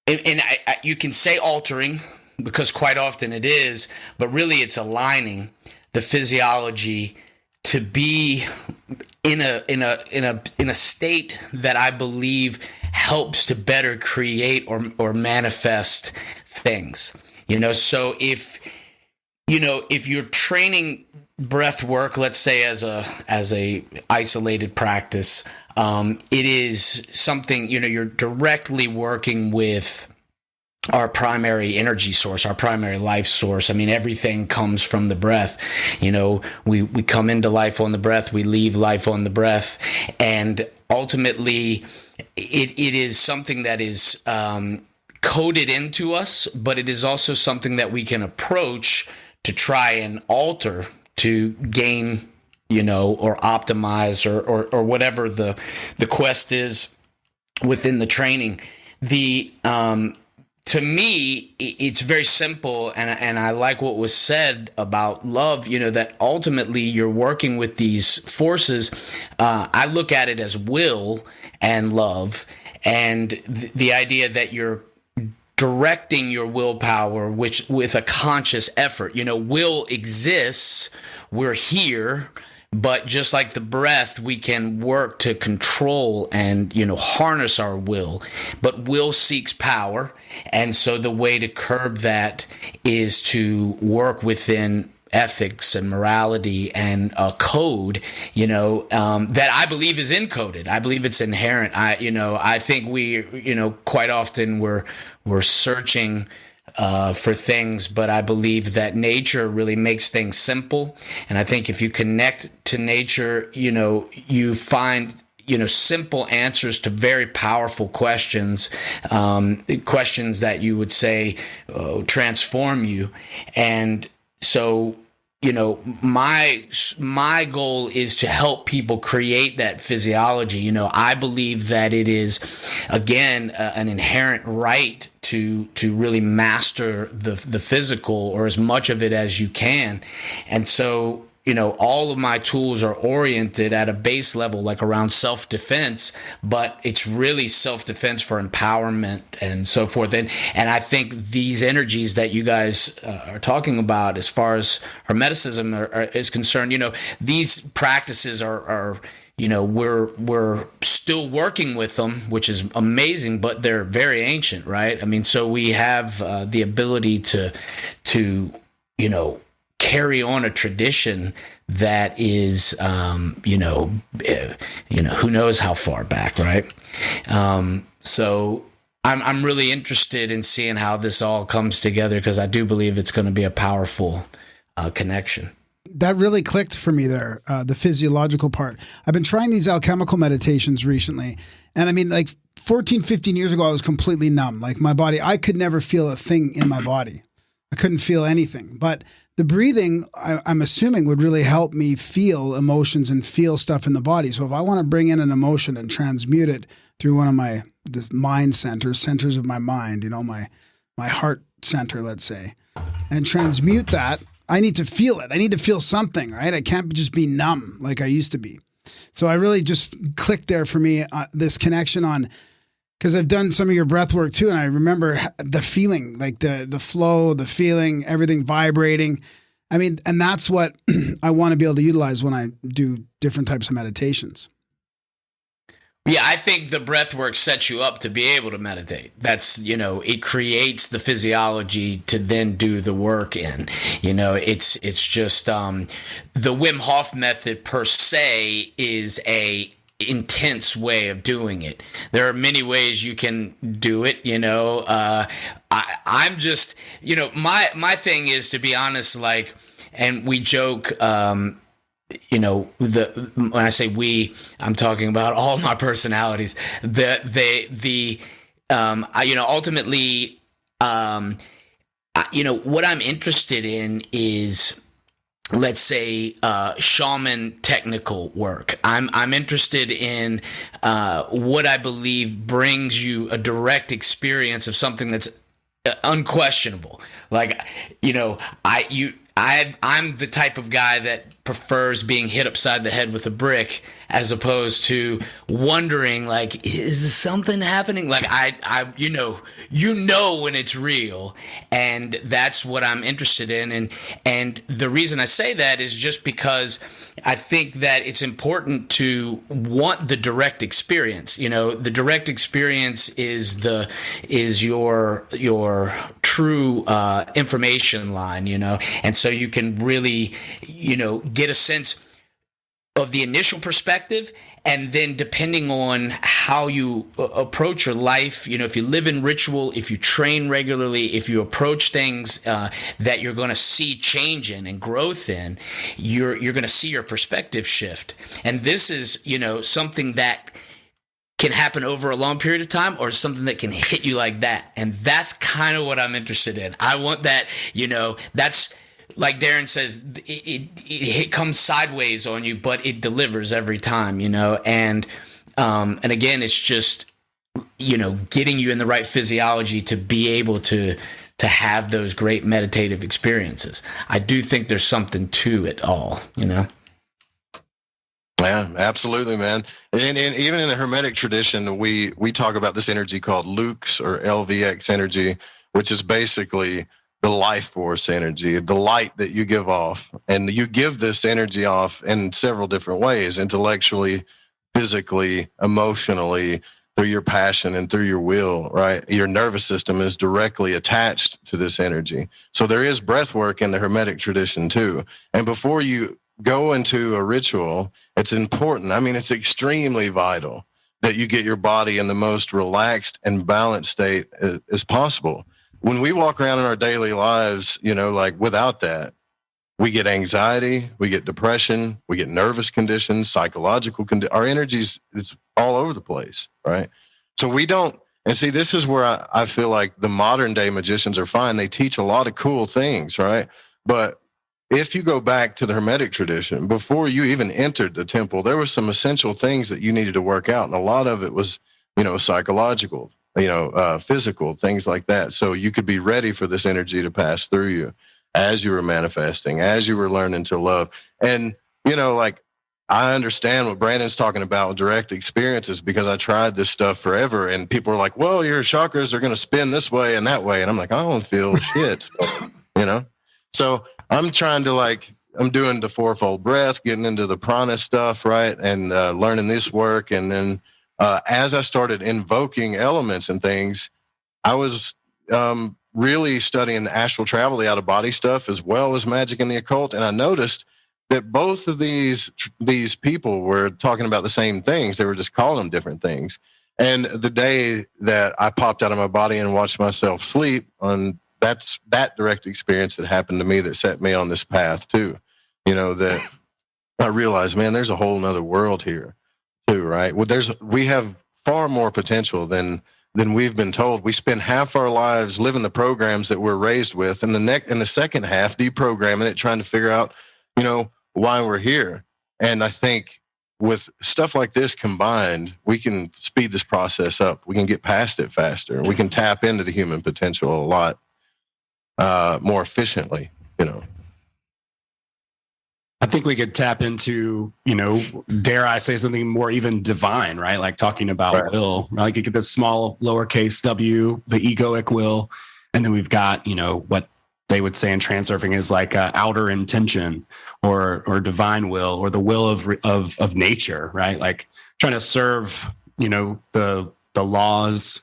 D: and you can say altering because quite often it is, but really it's aligning the physiology to be in a state that I believe helps to better create or manifest things. You know, so if you're training breath work, let's say as a isolated practice, it is something, you know, you're directly working with our primary energy source, our primary life source. I mean, everything comes from the breath. You know, we come into life on the breath, we leave life on the breath. And ultimately, it is something that is coded into us, but it is also something that we can approach to try and alter to gain, you know, or optimize or whatever the quest is within the training. To me, it's very simple, and I like what was said about love, you know, that ultimately you're working with these forces. I look at it as will and love, and the idea that you're directing your willpower, which with a conscious effort. Will exists. We're here. But just like the breath, we can work to control and, harness our will. But will seeks power. And so the way to curb that is to work within ethics and morality and a code, that I believe is encoded. I believe it's inherent. I think we, quite often we're searching for things, but I believe that nature really makes things simple. And I think if you connect to nature, you find, simple answers to very powerful questions, questions that you would say transform you. And so, my goal is to help people create that physiology. I believe that it is, again, an inherent right to really master the physical, or as much of it as you can. And so, all of my tools are oriented at a base level, like around self-defense, but it's really self-defense for empowerment and so forth. And I think these energies that you guys are talking about, as far as hermeticism is concerned, these practices are we're still working with them, which is amazing, but they're very ancient, right? I mean, so we have the ability to carry on a tradition that is, who knows how far back, right? So I'm really interested in seeing how this all comes together, because I do believe it's going to be a powerful connection.
F: That really clicked for me there, the physiological part. I've been trying these alchemical meditations recently. And I mean, like 14, 15 years ago, I was completely numb. Like my body, I could never feel a thing in my body. I couldn't feel anything. But the breathing, I'm assuming, would really help me feel emotions and feel stuff in the body. So if I want to bring in an emotion and transmute it through one of my mind centers of my mind, my heart center, let's say, and transmute that, I need to feel it. I need to feel something, right? I can't just be numb like I used to be. So I really just clicked there for me, this connection on, because I've done some of your breath work too, and I remember the feeling, like the flow, the feeling, everything vibrating. I mean, and that's what I want to be able to utilize when I do different types of meditations.
D: Yeah, I think the breath work sets you up to be able to meditate. That's, it creates the physiology to then do the work in. It's just the Wim Hoff method per se is a intense way of doing it. There are many ways you can do it. I'm just, my thing is, to be honest, like, and we joke, when I say we, I'm talking about all my personalities. Ultimately, what I'm interested in is, let's say, shaman technical work. I'm interested in what I believe brings you a direct experience of something that's unquestionable. Like, I'm the type of guy that prefers being hit upside the head with a brick as opposed to wondering, like, is something happening? Like, when it's real, and that's what I'm interested in. And the reason I say that is just because I think that it's important to want the direct experience. The direct experience is your true information line, and so you can really, get a sense of the initial perspective, and then depending on how you approach your life, if you live in ritual, if you train regularly, if you approach things that you're going to see change in and growth in, you're going to see your perspective shift. And this is, something that can happen over a long period of time, or something that can hit you like that. And that's kind of what I'm interested in. I want that, that's, like Darren says, it comes sideways on you, but it delivers every time, and again, it's just, getting you in the right physiology to be able to have those great meditative experiences. I do think there's something to it all,
I: Yeah, absolutely, man. And even in the Hermetic tradition, we talk about this energy called Lux or LVX energy, which is basically the life force energy, the light that you give off. And you give this energy off in several different ways, intellectually, physically, emotionally, through your passion and through your will, right? Your nervous system is directly attached to this energy. So there is breath work in the Hermetic tradition too. And before you go into a ritual, it's important. I mean, it's extremely vital that you get your body in the most relaxed and balanced state as possible. When we walk around in our daily lives, like without that, we get anxiety, we get depression, we get nervous conditions, psychological conditions. Our energy's it's all over the place, right? So we don't, and see, this is where I feel like the modern day magicians are fine. They teach a lot of cool things, right? But if you go back to the Hermetic tradition, before you even entered the temple, there were some essential things that you needed to work out. And a lot of it was, psychological, physical, things like that. So you could be ready for this energy to pass through you as you were manifesting, as you were learning to love. And, I understand what Brandon's talking about with direct experiences because I tried this stuff forever. And people are like, well, your chakras are going to spin this way and that way. And I'm like, I don't feel shit, So I'm trying to I'm doing the fourfold breath, getting into the prana stuff, right? And learning this work. And then as I started invoking elements and things, I was really studying the astral travel, the out of body stuff, as well as magic and the occult. And I noticed that both of these people were talking about the same things. They were just calling them different things. And the day that I popped out of my body and watched myself sleep, that's that direct experience that happened to me that set me on this path too. That I realized, man, there's a whole nother world here too, right? Well, we have far more potential than we've been told. We spend half our lives living the programs that we're raised with, and the second half deprogramming it, trying to figure out, why we're here. And I think with stuff like this combined, we can speed this process up. We can get past it faster. We can tap into the human potential a lot more efficiently,
H: I think we could tap into, dare I say something more even divine, right? Like talking about
I: right.
H: Will, right? Like you get this small lowercase w, the egoic will. And then we've got, what they would say in transurfing is like outer intention or divine will, or the will of nature, right? Like trying to serve, the laws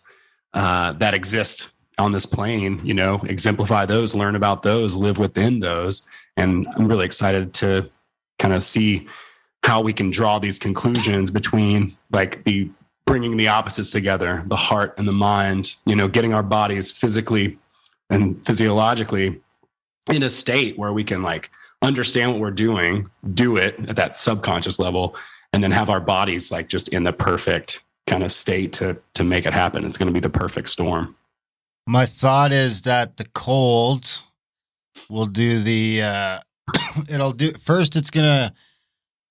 H: that exist on this plane, exemplify those, learn about those, live within those. And I'm really excited to kind of see how we can draw these conclusions between like the bringing the opposites together, the heart and the mind, getting our bodies physically and physiologically in a state where we can like understand what we're doing, do it at that subconscious level, and then have our bodies like just in the perfect kind of state to make it happen. It's going to be the perfect storm.
E: My thought is that the cold will do the, first it's going to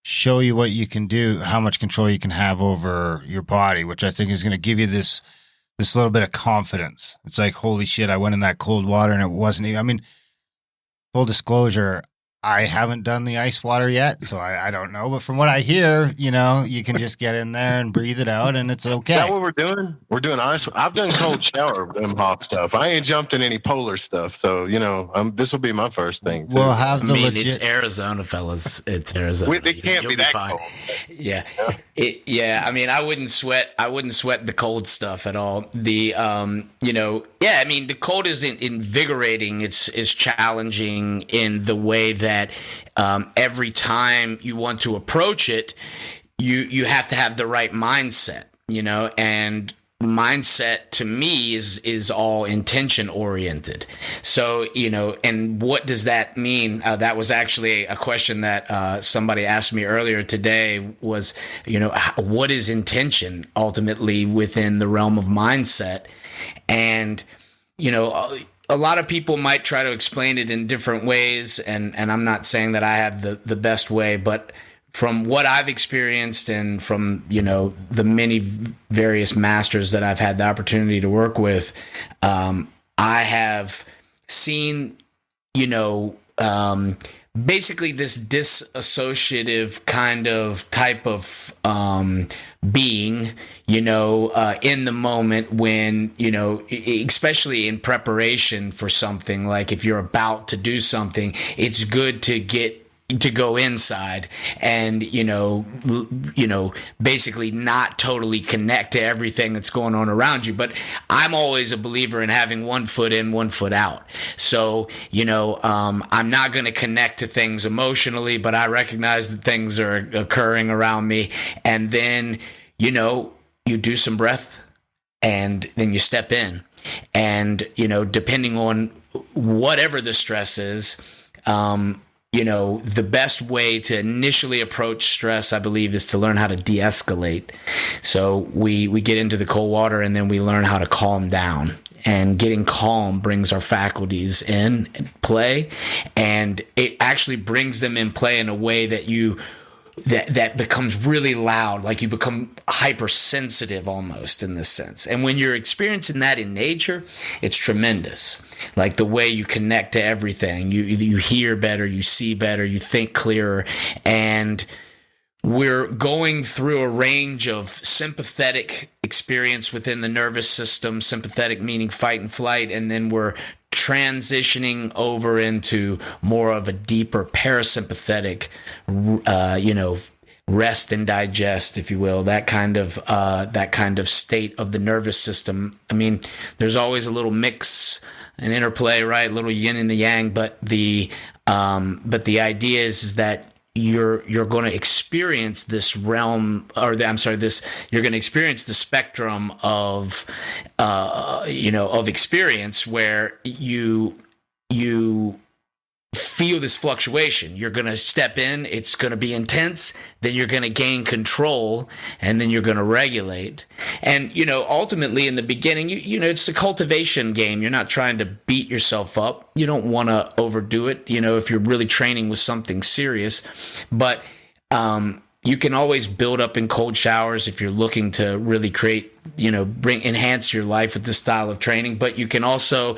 E: show you what you can do, how much control you can have over your body, which I think is going to give you this little bit of confidence. It's like, holy shit, I went in that cold water and it wasn't even, full disclosure, I haven't done the ice water yet, so I don't know. But from what I hear, you can just get in there and breathe it out, and it's okay.
I: Is that what we're doing? We're doing ice. I've done cold shower Wim Hoff stuff. I ain't jumped in any polar stuff, so this will be my first thing. Too.
E: We'll have the legit.
D: It's Arizona, fellas. It's Arizona.
I: It can't be that cold.
D: Yeah. I mean, I wouldn't sweat the cold stuff at all. The the cold is invigorating. It's challenging in the way that every time you want to approach it, you have to have the right mindset, and mindset to me is all intention oriented. So, and what does that mean? That was actually a question that somebody asked me earlier today was, what is intention ultimately within the realm of mindset? And, a lot of people might try to explain it in different ways, and I'm not saying that I have the best way, but from what I've experienced and from, the many various masters that I've had the opportunity to work with, I have seen, basically this disassociative kind of type of being, in the moment when, especially in preparation for something, like if you're about to do something, it's good to go inside and, basically not totally connect to everything that's going on around you. But I'm always a believer in having one foot in, one foot out. So, I'm not going to connect to things emotionally, but I recognize that things are occurring around me. And then, you do some breath and then you step in. And, depending on whatever the stress is, the best way to initially approach stress, I believe, is to learn how to de-escalate. So we get into the cold water and then we learn how to calm down. And getting calm brings our faculties in play, and it actually brings them in play in a way that that becomes really loud, like you become hypersensitive almost in this sense. And when you're experiencing that in nature, it's tremendous. Like the way you connect to everything, you hear better, you see better, you think clearer. And we're going through a range of sympathetic experience within the nervous system, sympathetic meaning fight and flight, and then we're transitioning over into more of a deeper parasympathetic, rest and digest, if you will, that kind of state of the nervous system. I mean, there's always a little mix, an interplay, right? A little yin and the yang, but the idea is that you're going to experience this realm, you're going to experience the spectrum of, of experience where you feel this fluctuation. You're going to step in, it's going to be intense, then you're going to gain control, and then you're going to regulate. And, ultimately in the beginning, it's a cultivation game. You're not trying to beat yourself up. You don't want to overdo it, if you're really training with something serious. But you can always build up in cold showers if you're looking to really create, enhance your life with this style of training. But you can also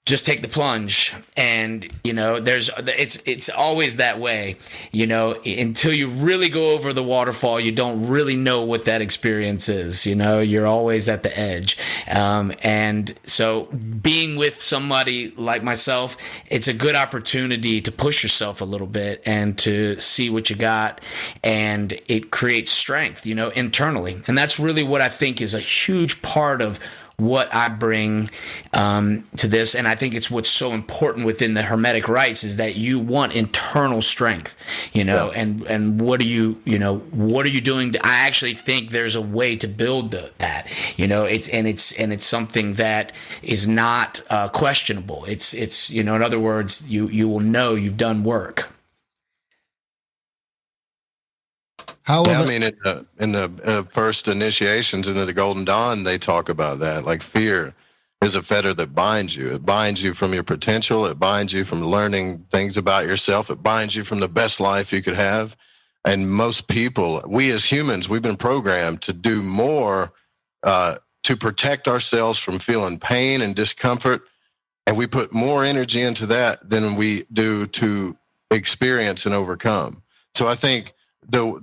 D: just take the plunge, and it's always that way, until you really go over the waterfall, you don't really know what that experience is. You're always at the edge, and so being with somebody like myself, it's a good opportunity to push yourself a little bit and to see what you got, and it creates strength, internally. And that's really what I think is a huge part of what I bring to this. And I think it's what's so important within the Hermetic rites is that you want internal strength, and what are you doing I actually think there's a way to build that, it's something that is not questionable. It's in other words, you will know you've done work.
I: In the first initiations into the Golden Dawn, they talk about that. Like fear is a fetter that binds you. It binds you from your potential. It binds you from learning things about yourself. It binds you from the best life you could have. And most people, we as humans, we've been programmed to do more to protect ourselves from feeling pain and discomfort. And we put more energy into that than we do to experience and overcome. So I think the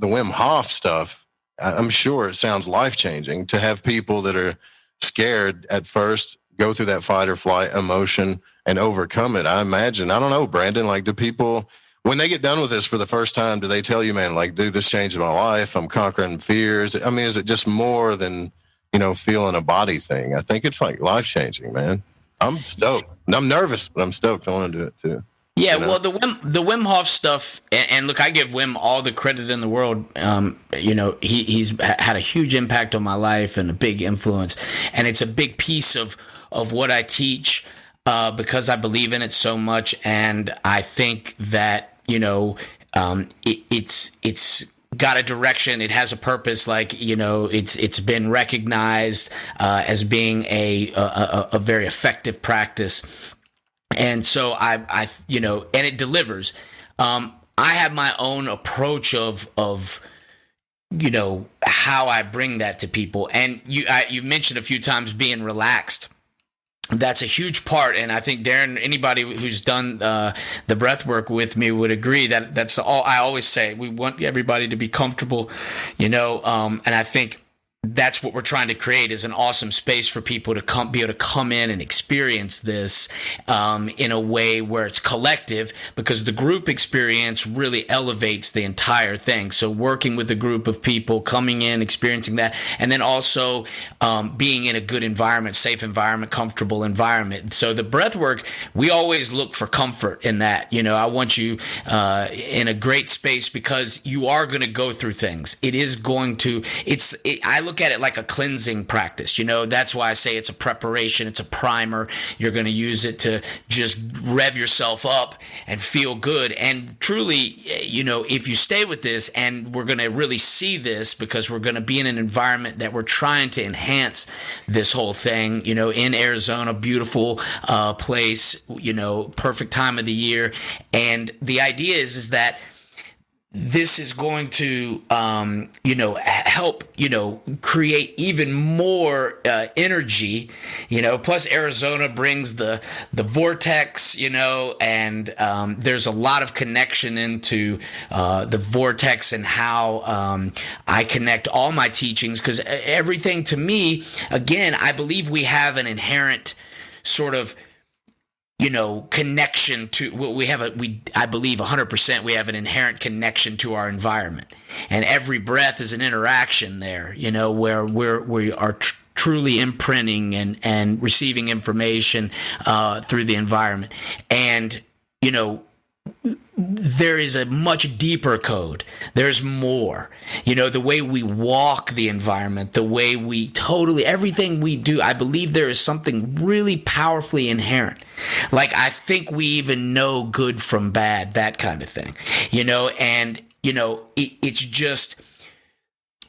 I: Wim Hoff stuff, I'm sure it sounds life-changing to have people that are scared at first go through that fight or flight emotion and overcome it. I imagine, I don't know, Brandon, like, do people, when they get done with this for the first time, do they tell you, man, like, dude, this changed my life, I'm conquering fears? I mean, is it just more than, feeling a body thing? I think it's like life-changing, man. I'm stoked. I'm nervous, but I'm stoked. I want to do it too.
D: Yeah, well, the Wim Hoff stuff, and look, I give Wim all the credit in the world. He's had a huge impact on my life and a big influence, and it's a big piece of what I teach because I believe in it so much, and I think that it's got a direction. It has a purpose. Like it's been recognized as being a very effective practice. And so and it delivers. I have my own approach of how I bring that to people. And you've mentioned a few times being relaxed. that's a huge part. And I think Darren, anybody who's done the breath work with me would agree that that's all I always say. We want everybody to be comfortable, and I think that's what we're trying to create is an awesome space for people to be able to come in and experience this in a way where it's collective, because the group experience really elevates the entire thing. So working with a group of people, coming in, experiencing that, and then also being in a good environment, safe environment, comfortable environment. So the breath work, we always look for comfort in that. I want you in a great space, because you are going to go through things. It is going to, I look at it like a cleansing practice. That's why I say it's a preparation. It's a primer. You're going to use it to just rev yourself up and feel good. And truly, if you stay with this, and we're going to really see this, because we're going to be in an environment that we're trying to enhance this whole thing, in Arizona, beautiful place, perfect time of the year. And the idea is that this is going to, help, create even more energy, plus Arizona brings the vortex, and there's a lot of connection into the vortex and how I connect all my teachings, because everything to me, again, I believe we have an inherent sort of connection to I believe 100% we have an inherent connection to our environment, and every breath is an interaction there, where we are truly imprinting and receiving information through the environment. And there is a much deeper code. There's more. The way we walk the environment, the way we everything we do, I believe there is something really powerfully inherent. Like, I think we even know good from bad, that kind of thing, and, it's just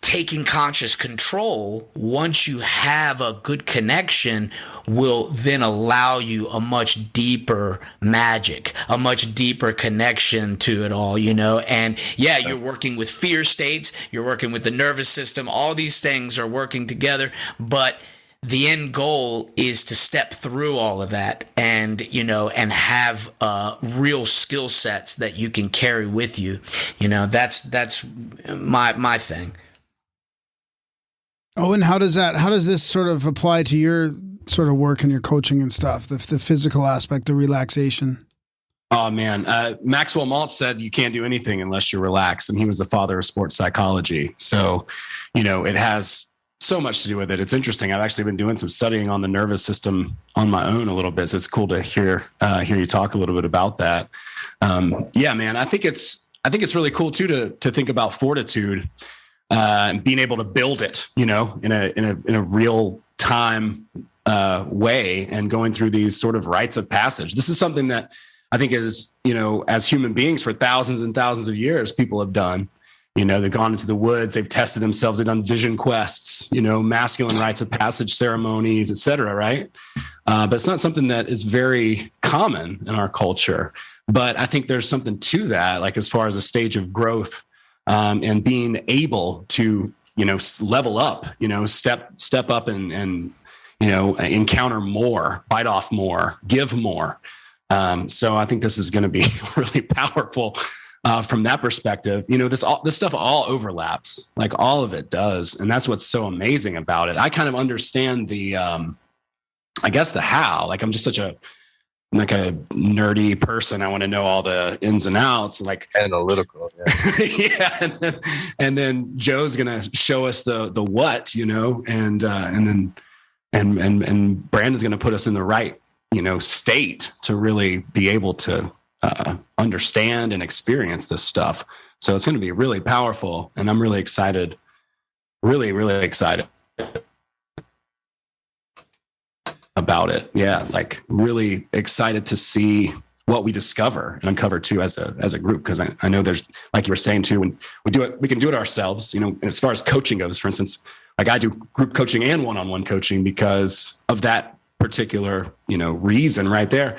D: taking conscious control. Once you have a good connection, will then allow you a much deeper magic, a much deeper connection to it all, and you're working with fear states, you're working with the nervous system, all these things are working together, but the end goal is to step through all of that and, and have real skill sets that you can carry with you. That's my thing.
F: Owen, how does this sort of apply to your sort of work and your coaching and stuff? The physical aspect, the relaxation.
H: Oh man, Maxwell Maltz said you can't do anything unless you're relaxed, and he was the father of sports psychology. So, it has so much to do with it. It's interesting. I've actually been doing some studying on the nervous system on my own a little bit, so it's cool to hear you talk a little bit about that. Man, I think it's really cool too to think about fortitude. And being able to build it, in a real time way, and going through these sort of rites of passage. This is something that I think is, as human beings for thousands and thousands of years, people have done. They've gone into the woods, they've tested themselves, they've done vision quests, masculine rites of passage ceremonies, et cetera, right? But it's not something that is very common in our culture. But I think there's something to that, like as far as a stage of growth. And being able to, level up, step up and encounter more, bite off more, give more. So I think this is going to be really powerful from that perspective. This stuff all overlaps, like all of it does. And that's what's so amazing about it. I kind of understand the how, like I'm just such a nerdy person. I want to know all the ins and outs, like
I: analytical. Yeah.
H: Yeah. And then Joe's going to show us the what, and Brandon's going to put us in the right, state to really be able to understand and experience this stuff. So it's going to be really powerful, and I'm really excited, really, really excited about it. Yeah. Like really excited to see what we discover and uncover too as a group. Cause I know there's, like you were saying too, when we do it, we can do it ourselves, as far as coaching goes, for instance, like I do group coaching and one-on-one coaching because of that particular, reason right there.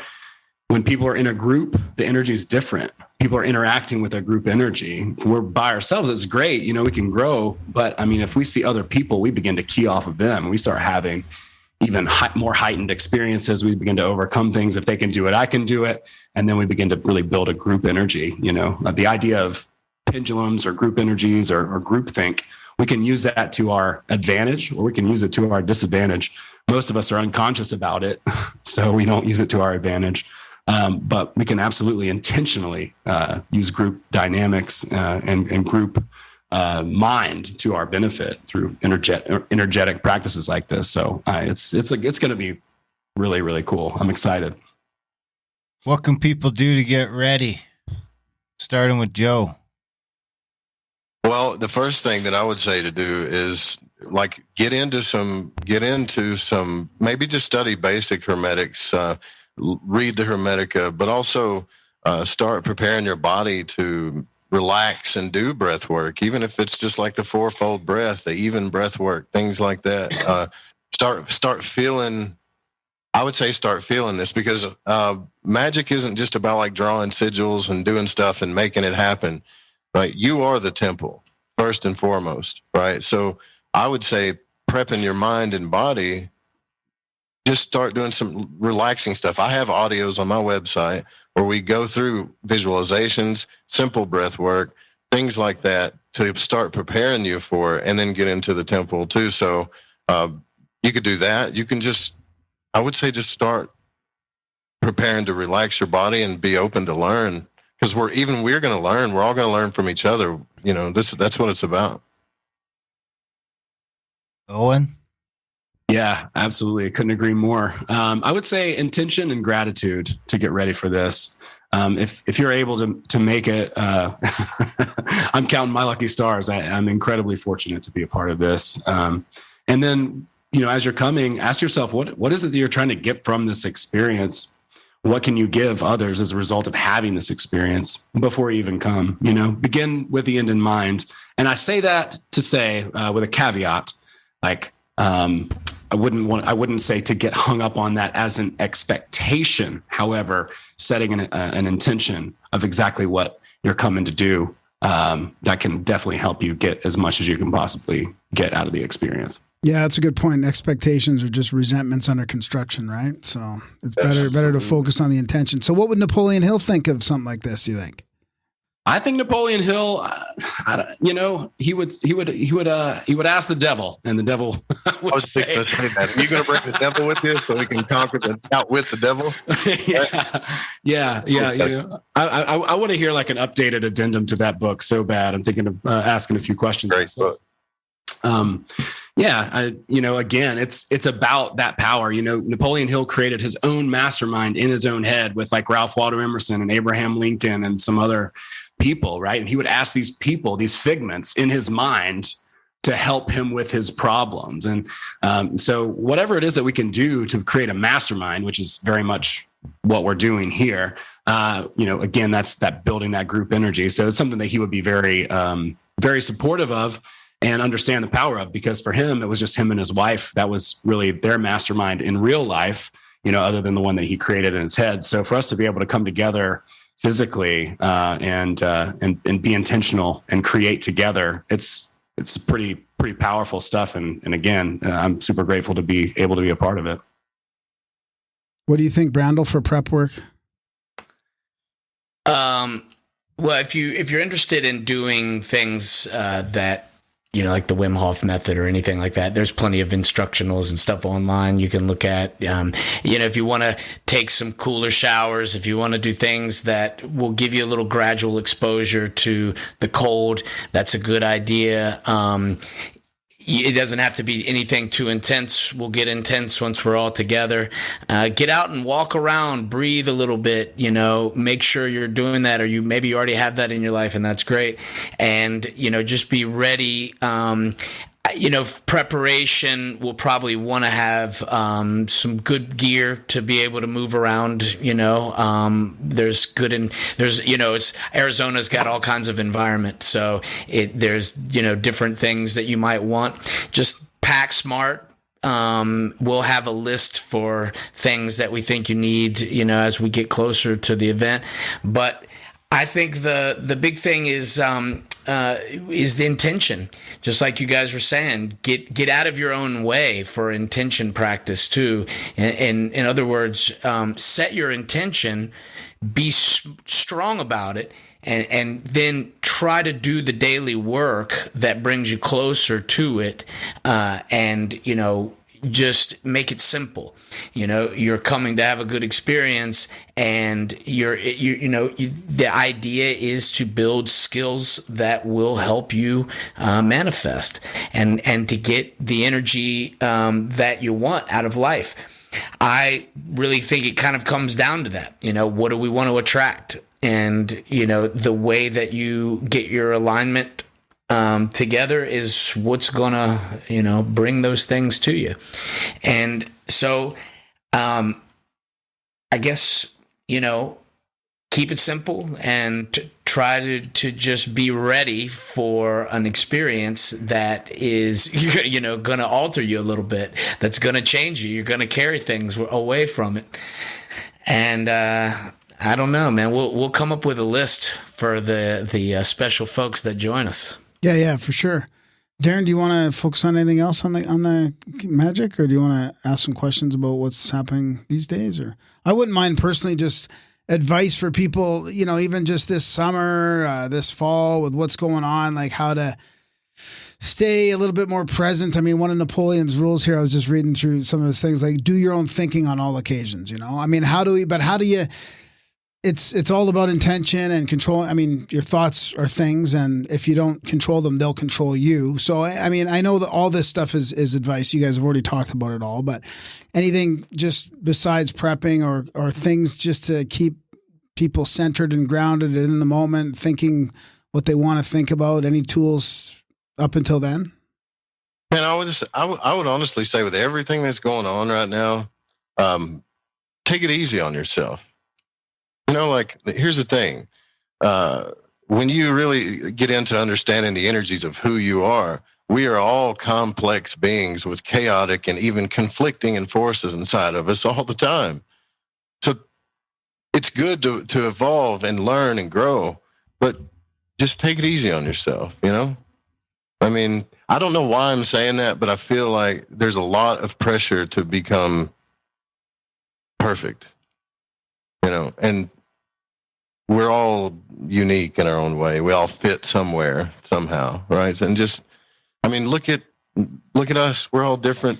H: When people are in a group, the energy is different. People are interacting with a group energy. We're by ourselves. It's great. We can grow. But I mean, if we see other people, we begin to key off of them and we start having, even more heightened experiences. We begin to overcome things. If they can do it, I can do it. And then we begin to really build a group energy. The idea of pendulums or group energies or group think, we can use that to our advantage or we can use it to our disadvantage. Most of us are unconscious about it, so we don't use it to our advantage. But we can absolutely intentionally use group dynamics and group mind to our benefit through energetic practices like this. So it's going to be really, really cool. I'm excited.
E: What can people do to get ready? Starting with Joe.
I: Well, the first thing that I would say to do is get into some, maybe just study basic hermetics, read the Hermetica, but also start preparing your body to relax and do breath work, even if it's just like the fourfold breath, the even breath work, things like that. Start feeling, I would say start feeling this, because magic isn't just about like drawing sigils and doing stuff and making it happen, right? You are the temple first and foremost, right? So I would say prepping your mind and body, just start doing some relaxing stuff. I have audios on my website where we go through visualizations, simple breath work, things like that to start preparing you for it, and then get into the temple too. So you could do that. You can I would say just start preparing to relax your body and be open to learn, because we're going to learn. We're all going to learn from each other. That's what it's about.
E: Owen?
H: Yeah, absolutely. I couldn't agree more. I would say intention and gratitude to get ready for this. If you're able to make it, I'm counting my lucky stars. I'm incredibly fortunate to be a part of this. And then, as you're coming, ask yourself, what is it that you're trying to get from this experience? What can you give others as a result of having this experience before you even come? Begin with the end in mind. And I say that to say with a caveat, I wouldn't say to get hung up on that as an expectation. However, setting an intention of exactly what you're coming to do, that can definitely help you get as much as you can possibly get out of the experience.
F: Yeah, that's a good point. Expectations are just resentments under construction, right? So it's better to focus on the intention. So what would Napoleon Hill think of something like this, do you think?
H: I think Napoleon Hill, he would ask the devil, and the devil would say
I: that. Are you going to bring the devil with you so we can outwit the devil?
H: Yeah. I want to hear like an updated addendum to that book so bad. I'm thinking of asking a few questions.
I: Great book.
H: Again, it's about that power. Napoleon Hill created his own mastermind in his own head with like Ralph Waldo Emerson and Abraham Lincoln and some other people, right? And he would ask these people, these figments in his mind, to help him with his problems. And so whatever it is that we can do to create a mastermind, which is very much what we're doing here, again, that's that building that group energy. So it's something that he would be very, very supportive of and understand the power of, because for him, it was just him and his wife. That was really their mastermind in real life, other than the one that he created in his head. So for us to be able to come together physically and be intentional and create together, it's pretty powerful stuff. And again, I'm super grateful to be able to be a part of it.
F: What do you think, Brandel, for prep work?
D: Well, if you're interested in doing things that, like the Wim Hof method or anything like that, there's plenty of instructionals and stuff online you can look at. If you want to take some cooler showers, if you want to do things that will give you a little gradual exposure to the cold, that's a good idea. It doesn't have to be anything too intense. We'll get intense once we're all together. Get out and walk around, breathe a little bit, make sure you're doing that, or maybe you already have that in your life, and that's great. And, just be ready. Preparation, will probably want to have some good gear to be able to move around. It's Arizona's got all kinds of environment, so there's different things that you might want. Just pack smart. We'll have a list for things that we think you need, as we get closer to the event. But I think the big thing is is the intention. Just like you guys were saying, get out of your own way for intention practice too. And in other words, set your intention, be strong about it, and then try to do the daily work that brings you closer to it. And just make it simple. You're coming to have a good experience, and the idea is to build skills that will help you manifest and to get the energy that you want out of life. I really think it kind of comes down to that. What do we want to attract? And, the way that you get your alignment together is what's gonna, bring those things to you. And so, I guess, keep it simple and try to just be ready for an experience that is, gonna alter you a little bit. That's gonna change you. You're gonna carry things away from it. And, I don't know, man, we'll come up with a list for the special folks that join us.
F: Yeah, for sure. Darren, do you want to focus on anything else on the magic, or do you want to ask some questions about what's happening these days? Or I wouldn't mind personally just advice for people, even just this summer, this fall with what's going on, like how to stay a little bit more present. I mean, one of Napoleon's rules here, I was just reading through some of his things, like do your own thinking on all occasions, I mean, how do you, it's all about intention and control. I mean, your thoughts are things, and if you don't control them, they'll control you. So, I mean, I know that all this stuff is advice. You guys have already talked about it all, but anything just besides prepping or things just to keep people centered and grounded in the moment, thinking what they want to think about, any tools up until then?
I: Man, I would honestly say with everything that's going on right now, take it easy on yourself. Here's the thing. When you really get into understanding the energies of who you are, we are all complex beings with chaotic and even conflicting forces inside of us all the time. So it's good to evolve and learn and grow, but just take it easy on yourself, I mean, I don't know why I'm saying that, but I feel like there's a lot of pressure to become perfect, and we're all unique in our own way. We all fit somewhere, somehow, right? And look at us. We're all different.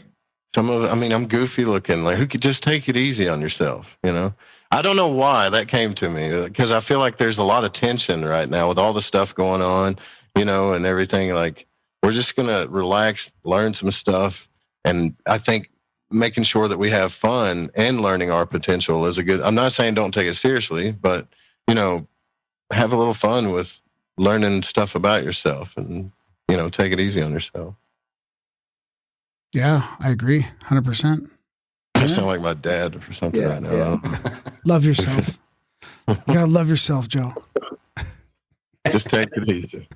I: I'm goofy looking. Like, who could just take it easy on yourself, I don't know why that came to me, because I feel like there's a lot of tension right now with all the stuff going on, and everything. Like, we're just going to relax, learn some stuff. And I think making sure that we have fun and learning our potential is I'm not saying don't take it seriously, but have a little fun with learning stuff about yourself and, take it easy on yourself.
F: Yeah, I agree. 100%.
I: I sound like my dad or something right now.
F: Yeah. Love yourself. You gotta love yourself, Joe.
I: Just take it easy.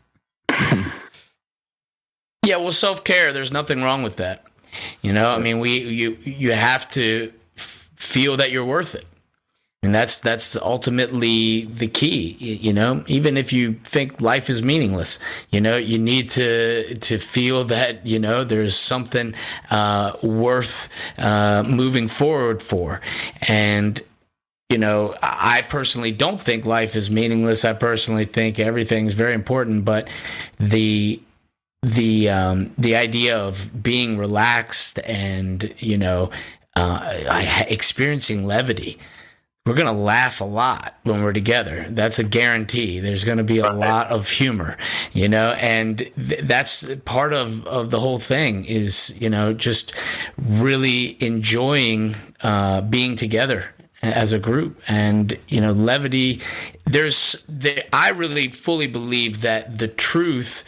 D: Yeah, well, self-care, there's nothing wrong with that. I mean, you have to feel that you're worth it. And that's ultimately the key, even if you think life is meaningless, you need to feel that, there's something worth moving forward for. And, I personally don't think life is meaningless. I personally think everything's very important, but the idea of being relaxed and, experiencing levity. We're going to laugh a lot when we're together. That's a guarantee. There's going to be a lot of humor, and that's part of the whole thing is, just really enjoying being together as a group. And, levity, I really fully believe that the truth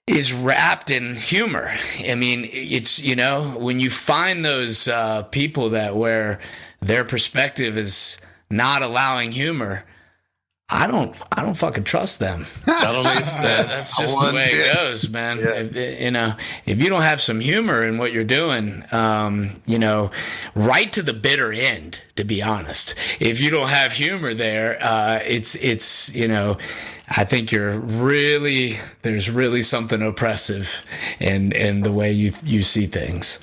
D: is wrapped in humor. I mean, it's, when you find those people that where their perspective is not allowing humor, I don't fucking trust them.
I: I don't think so.
D: That's just the way it goes, man.
I: Yeah.
D: If you don't have some humor in what you're doing, right to the bitter end, to be honest. If you don't have humor there, it's I think there's really something oppressive in the way you see things.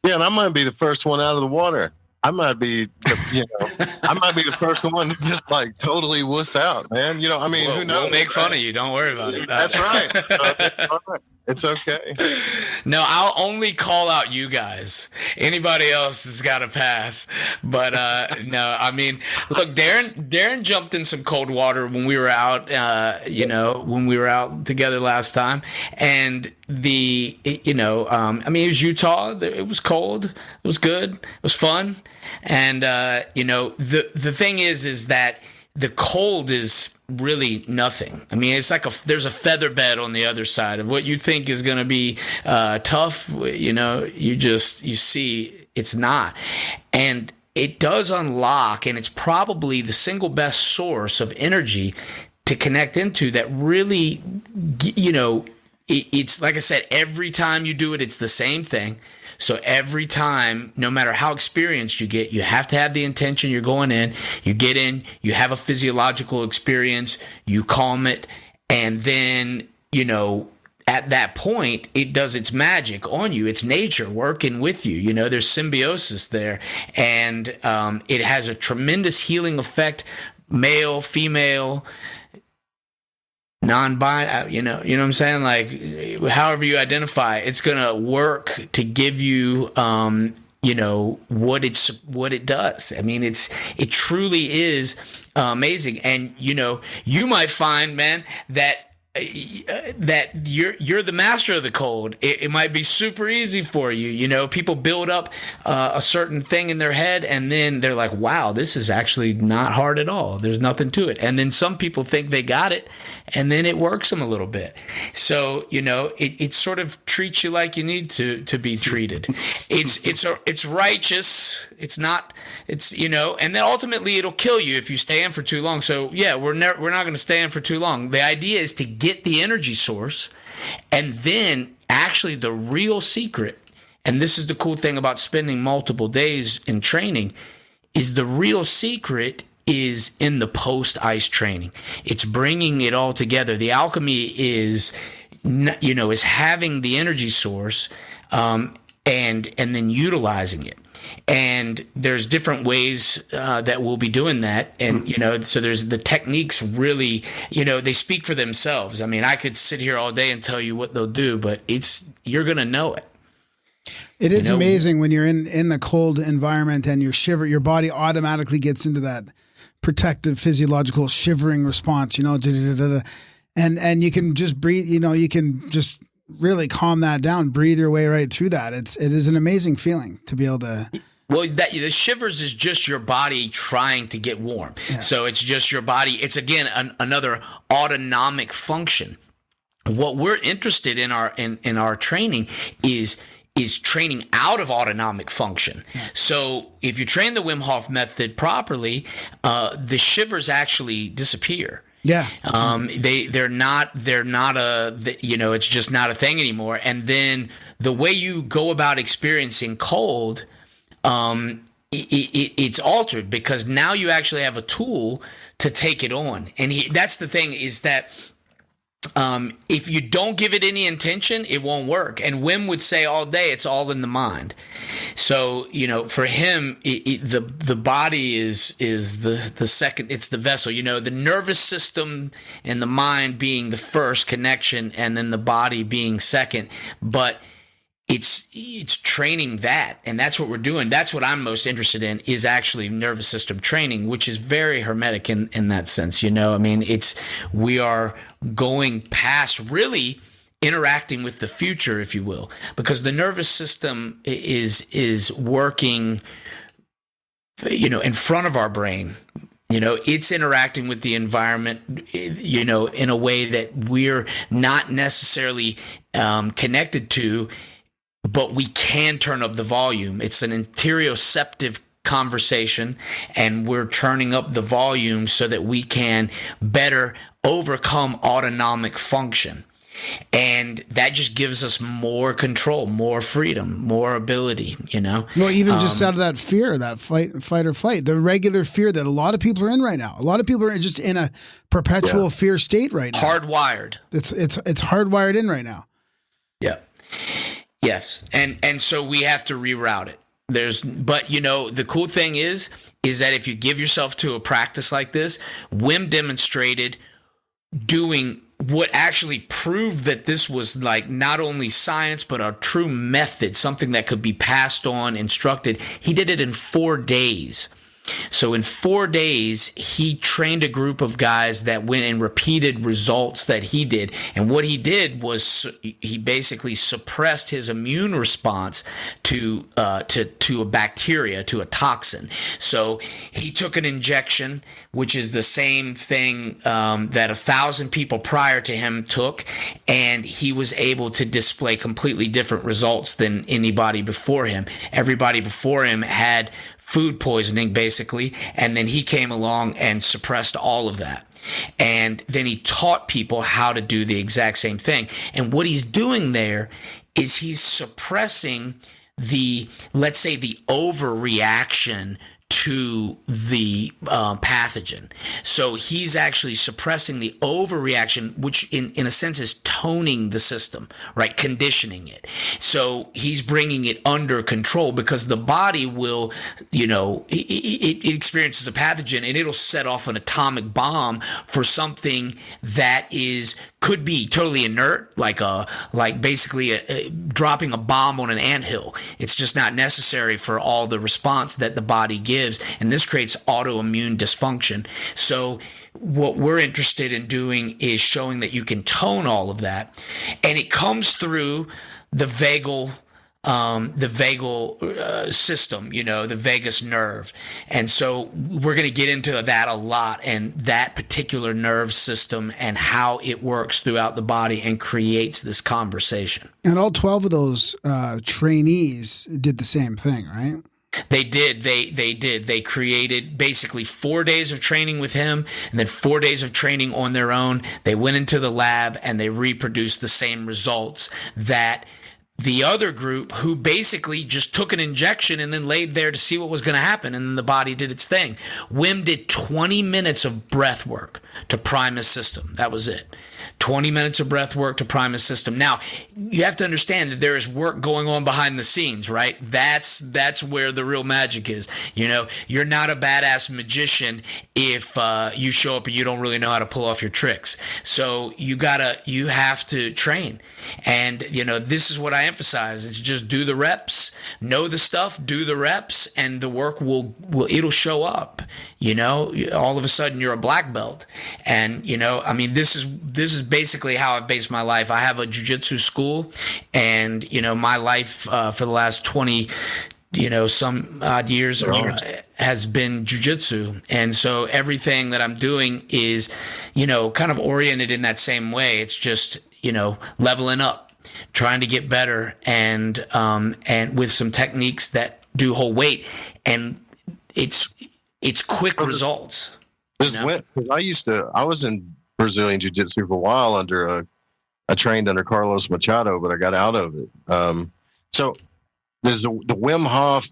I: Yeah, and I might be the first one out of the water. I might be the first one to just like totally wuss out, man. Who knows?
D: We'll make fun of you. Don't worry about it.
I: That's right. It's okay.
D: No, I'll only call out you guys. Anybody else has got to pass. But no, I mean, look, Darren jumped in some cold water when we were out. When we were out together last time, and it was Utah. It was cold. It was good. It was fun. And the thing is that the cold is really nothing. I mean, it's like there's a feather bed on the other side of what you think is going to be tough. You see it's not. And it does unlock, and it's probably the single best source of energy to connect into that really, it's like I said, every time you do it, it's the same thing. So every time, no matter how experienced you get, you have to have the intention you're going in. You get in, you have a physiological experience, you calm it, and then, at that point, it does its magic on you. It's nature working with you. There's symbiosis there, and it has a tremendous healing effect, male, female, non-binary, you know what I'm saying? Like, however you identify, it's going to work to give you, what it does. I mean, it truly is amazing. And, you might find, man, that you're the master of the cold. It might be super easy for you. People build up a certain thing in their head, and then they're like, wow, this is actually not hard at all. There's nothing to it. And then some people think they got it, and then it works them a little bit. So, it sort of treats you like you need to be treated. It's righteous. It's not, and then ultimately it'll kill you if you stay in for too long. So yeah, we're not going to stay in for too long. The idea is to get the energy source, and then actually the real secret, and this is the cool thing about spending multiple days in training, is the real secret is in the post-ice training. It's bringing it all together. The alchemy is having the energy source, and then utilizing it. And there's different ways that we'll be doing that. And, so there's the techniques really, they speak for themselves. I mean, I could sit here all day and tell you what they'll do, but you're going to know it.
F: It is amazing when you're in the cold environment and your body automatically gets into that protective physiological shivering response, and you can just breathe, you can just really calm that down, breathe your way right through that. It is an amazing feeling to be able to.
D: Well, the shivers is just your body trying to get warm. Yeah. So it's just your body. It's again another autonomic function. What we're interested in our training is training out of autonomic function. Yeah. So if you train the Wim Hof method properly, the shivers actually disappear.
F: Yeah.
D: It's just not a thing anymore. And then the way you go about experiencing cold, it's altered, because now you actually have a tool to take it on. And that's the thing, is that if you don't give it any intention, it won't work. And Wim would say all day, it's all in the mind. So, for him, the body is the second, it's the vessel, the nervous system and the mind being the first connection, and then the body being second. But it's training that, and that's what we're doing. That's what I'm most interested in, is actually nervous system training, which is very hermetic in that sense. I mean, we are going past really interacting with the future, if you will, because the nervous system is working, in front of our brain. It's interacting with the environment, in a way that we're not necessarily connected to, but we can turn up the volume. It's an interoceptive conversation, and we're turning up the volume so that we can better overcome autonomic function. And that just gives us more control, more freedom, more ability,
F: Well, even just out of that fear, that fight or flight, the regular fear that a lot of people are in right now. A lot of people are just in a perpetual fear state right now.
D: Hardwired.
F: It's hardwired in right now.
D: Yeah. Yes. And so we have to reroute it. But the cool thing is that if you give yourself to a practice like this, Wim demonstrated doing what actually proved that this was like not only science, but a true method, something that could be passed on, instructed. He did it in 4 days. So in 4 days, he trained a group of guys that went and repeated results that he did. And what he did was he basically suppressed his immune response to a bacteria, to a toxin. So he took an injection, which is the same thing that 1,000 people prior to him took, and he was able to display completely different results than anybody before him. Everybody before him had food poisoning, basically, and then he came along and suppressed all of that. And then he taught people how to do the exact same thing. And what he's doing there is he's suppressing let's say, the overreaction to the pathogen. So he's actually suppressing the overreaction, which in a sense is toning the system, right? Conditioning it. So he's bringing it under control, because the body will, it experiences a pathogen and it'll set off an atomic bomb for something that could be totally inert, like basically dropping a bomb on an anthill. It's just not necessary for all the response that the body gives. And this creates autoimmune dysfunction. So what we're interested in doing is showing that you can tone all of that. And it comes through the vagal system, the vagus nerve. And so we're going to get into that a lot, and that particular nerve system and how it works throughout the body and creates this conversation.
F: And all 12 of those trainees did the same thing, right?
D: They did. They did. They created basically 4 days of training with him and then 4 days of training on their own. They went into the lab and they reproduced the same results that the other group, who basically just took an injection and then laid there to see what was going to happen, and then the body did its thing. Wim did 20 minutes of breath work to prime his system. That was it. 20 minutes of breath work to prime his system. Now, you have to understand that there is work going on behind the scenes, right? That's where the real magic is. You're not a badass magician if you show up and you don't really know how to pull off your tricks. So you have to train. And, this is what I emphasize. It's just do the reps, know the stuff, do the reps, and the work it'll show up. All of a sudden you're a black belt. And, this is basically how I've based my life. I have a jiu-jitsu school, and, my life for the last 20 some odd years has been jiu-jitsu. And so everything that I'm doing is, kind of oriented in that same way. It's just, leveling up, trying to get better, and with some techniques that do hold weight, and it's quick results.
I: I was in Brazilian jiu-jitsu for a while I trained under Carlos Machado, but I got out of it. So does the Wim Hof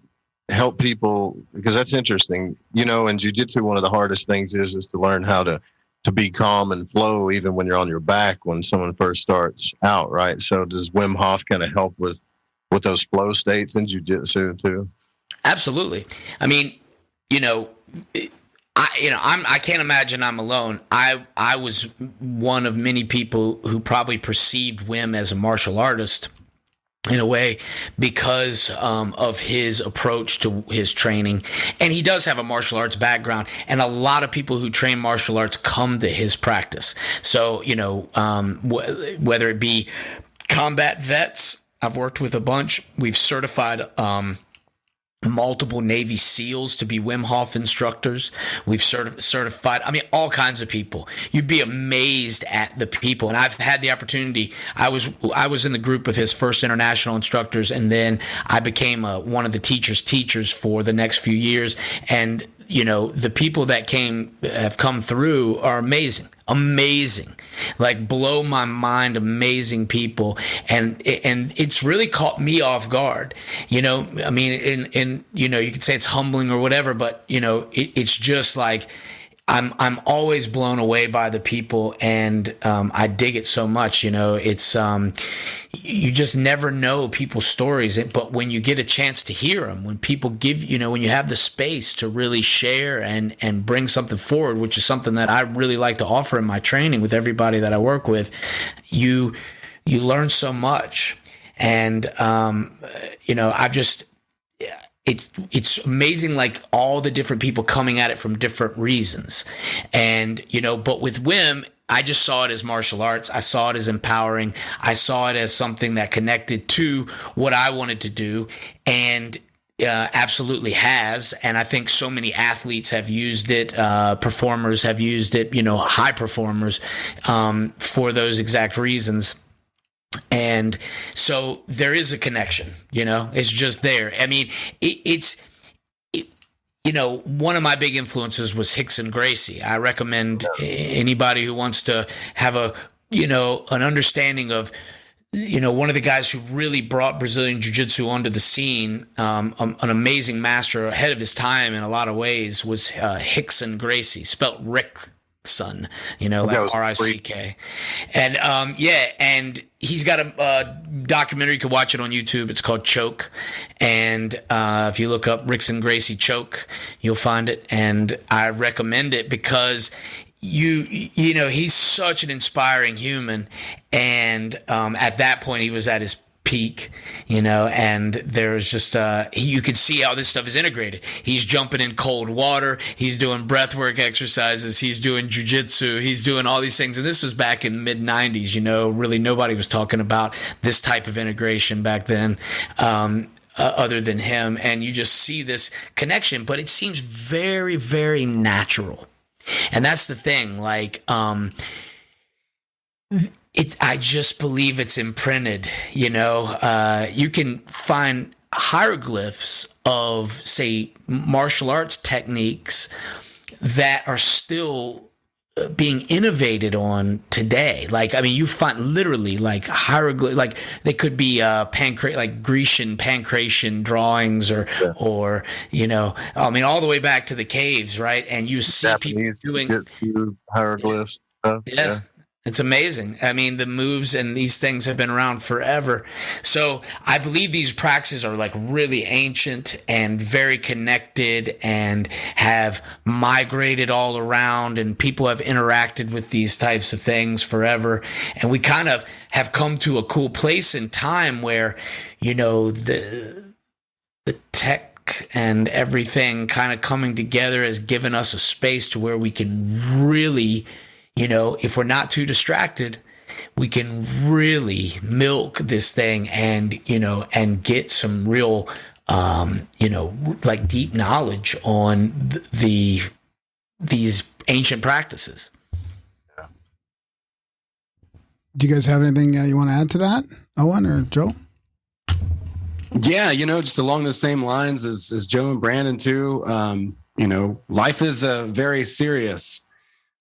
I: help people? Because that's interesting. In jiu-jitsu, one of the hardest things is to learn how to be calm and flow, even when you're on your back, when someone first starts out, right? So does Wim Hof kind of help with those flow states in jiu-jitsu too?
D: Absolutely. I mean, I can't imagine I'm alone. I was one of many people who probably perceived Wim as a martial artist in a way because of his approach to his training. And he does have a martial arts background, and a lot of people who train martial arts come to his practice. So, whether it be combat vets, I've worked with a bunch. We've certified multiple Navy SEALs to be Wim Hoff instructors. We've certified, I mean, all kinds of people. You'd be amazed at the people. And I've had the opportunity. I was in the group of his first international instructors, and then I became one of the teachers for the next few years. And you know, the people that have come through are amazing, like blow my mind, amazing people. And it's really caught me off guard. You know, I mean, you know, you could say it's humbling or whatever, but you know, it's just like, I'm always blown away by the people, and I dig it so much. You know, it's you just never know people's stories, but when you get a chance to hear them, when people give, you know, when you have the space to really share and bring something forward, which is something that I really like to offer in my training with everybody that I work with, you learn so much, and you know, it's amazing, like all the different people coming at it from different reasons. And, you know, but with Wim, I just saw it as martial arts. I saw it as empowering. I saw it as something that connected to what I wanted to do, and absolutely has. And I think so many athletes have used it, performers have used it, you know, high performers, for those exact reasons. And so there is a connection, you know, it's just there. I mean, you know, one of my big influences was Rickson Gracie. I recommend anybody who wants to have an understanding of, you know, one of the guys who really brought Brazilian Jiu-Jitsu onto the scene, an amazing master ahead of his time in a lot of ways, was Rickson Gracie, spelt Rickson, you know, like R-I-C-K. And and he's got a documentary. You can watch it on YouTube. It's called Choke. And if you look up Rickson Gracie Choke, you'll find it. And I recommend it because you know, he's such an inspiring human. And at that point, he was at his peak, you know, and there's just you could see how this stuff is integrated. He's jumping in cold water, he's doing breathwork exercises, he's doing jiu-jitsu, he's doing all these things. And this was back in mid 90s, you know, really nobody was talking about this type of integration back then, other than him. And you just see this connection, but it seems very, very natural. And that's the thing, like, I just believe it's imprinted, you know. You can find hieroglyphs of, say, martial arts techniques that are still being innovated on today. Like, I mean, you find literally like hieroglyph, like they could be like Grecian pancration drawings, or you know, I mean, all the way back to the caves, right? And you see Japanese people doing
I: hieroglyphs.
D: Yeah. It's amazing. I mean, the moves and these things have been around forever. So I believe these practices are like really ancient and very connected and have migrated all around, and people have interacted with these types of things forever. And we kind of have come to a cool place in time where, you know, the tech and everything kind of coming together has given us a space to where we can really, you know, if we're not too distracted, we can really milk this thing and, you know, and get some real, you know, like deep knowledge on these ancient practices.
F: Do you guys have anything you want to add to that, Owen or Joe?
H: Yeah, you know, just along the same lines as Joe and Brandon too. You know, life is a very serious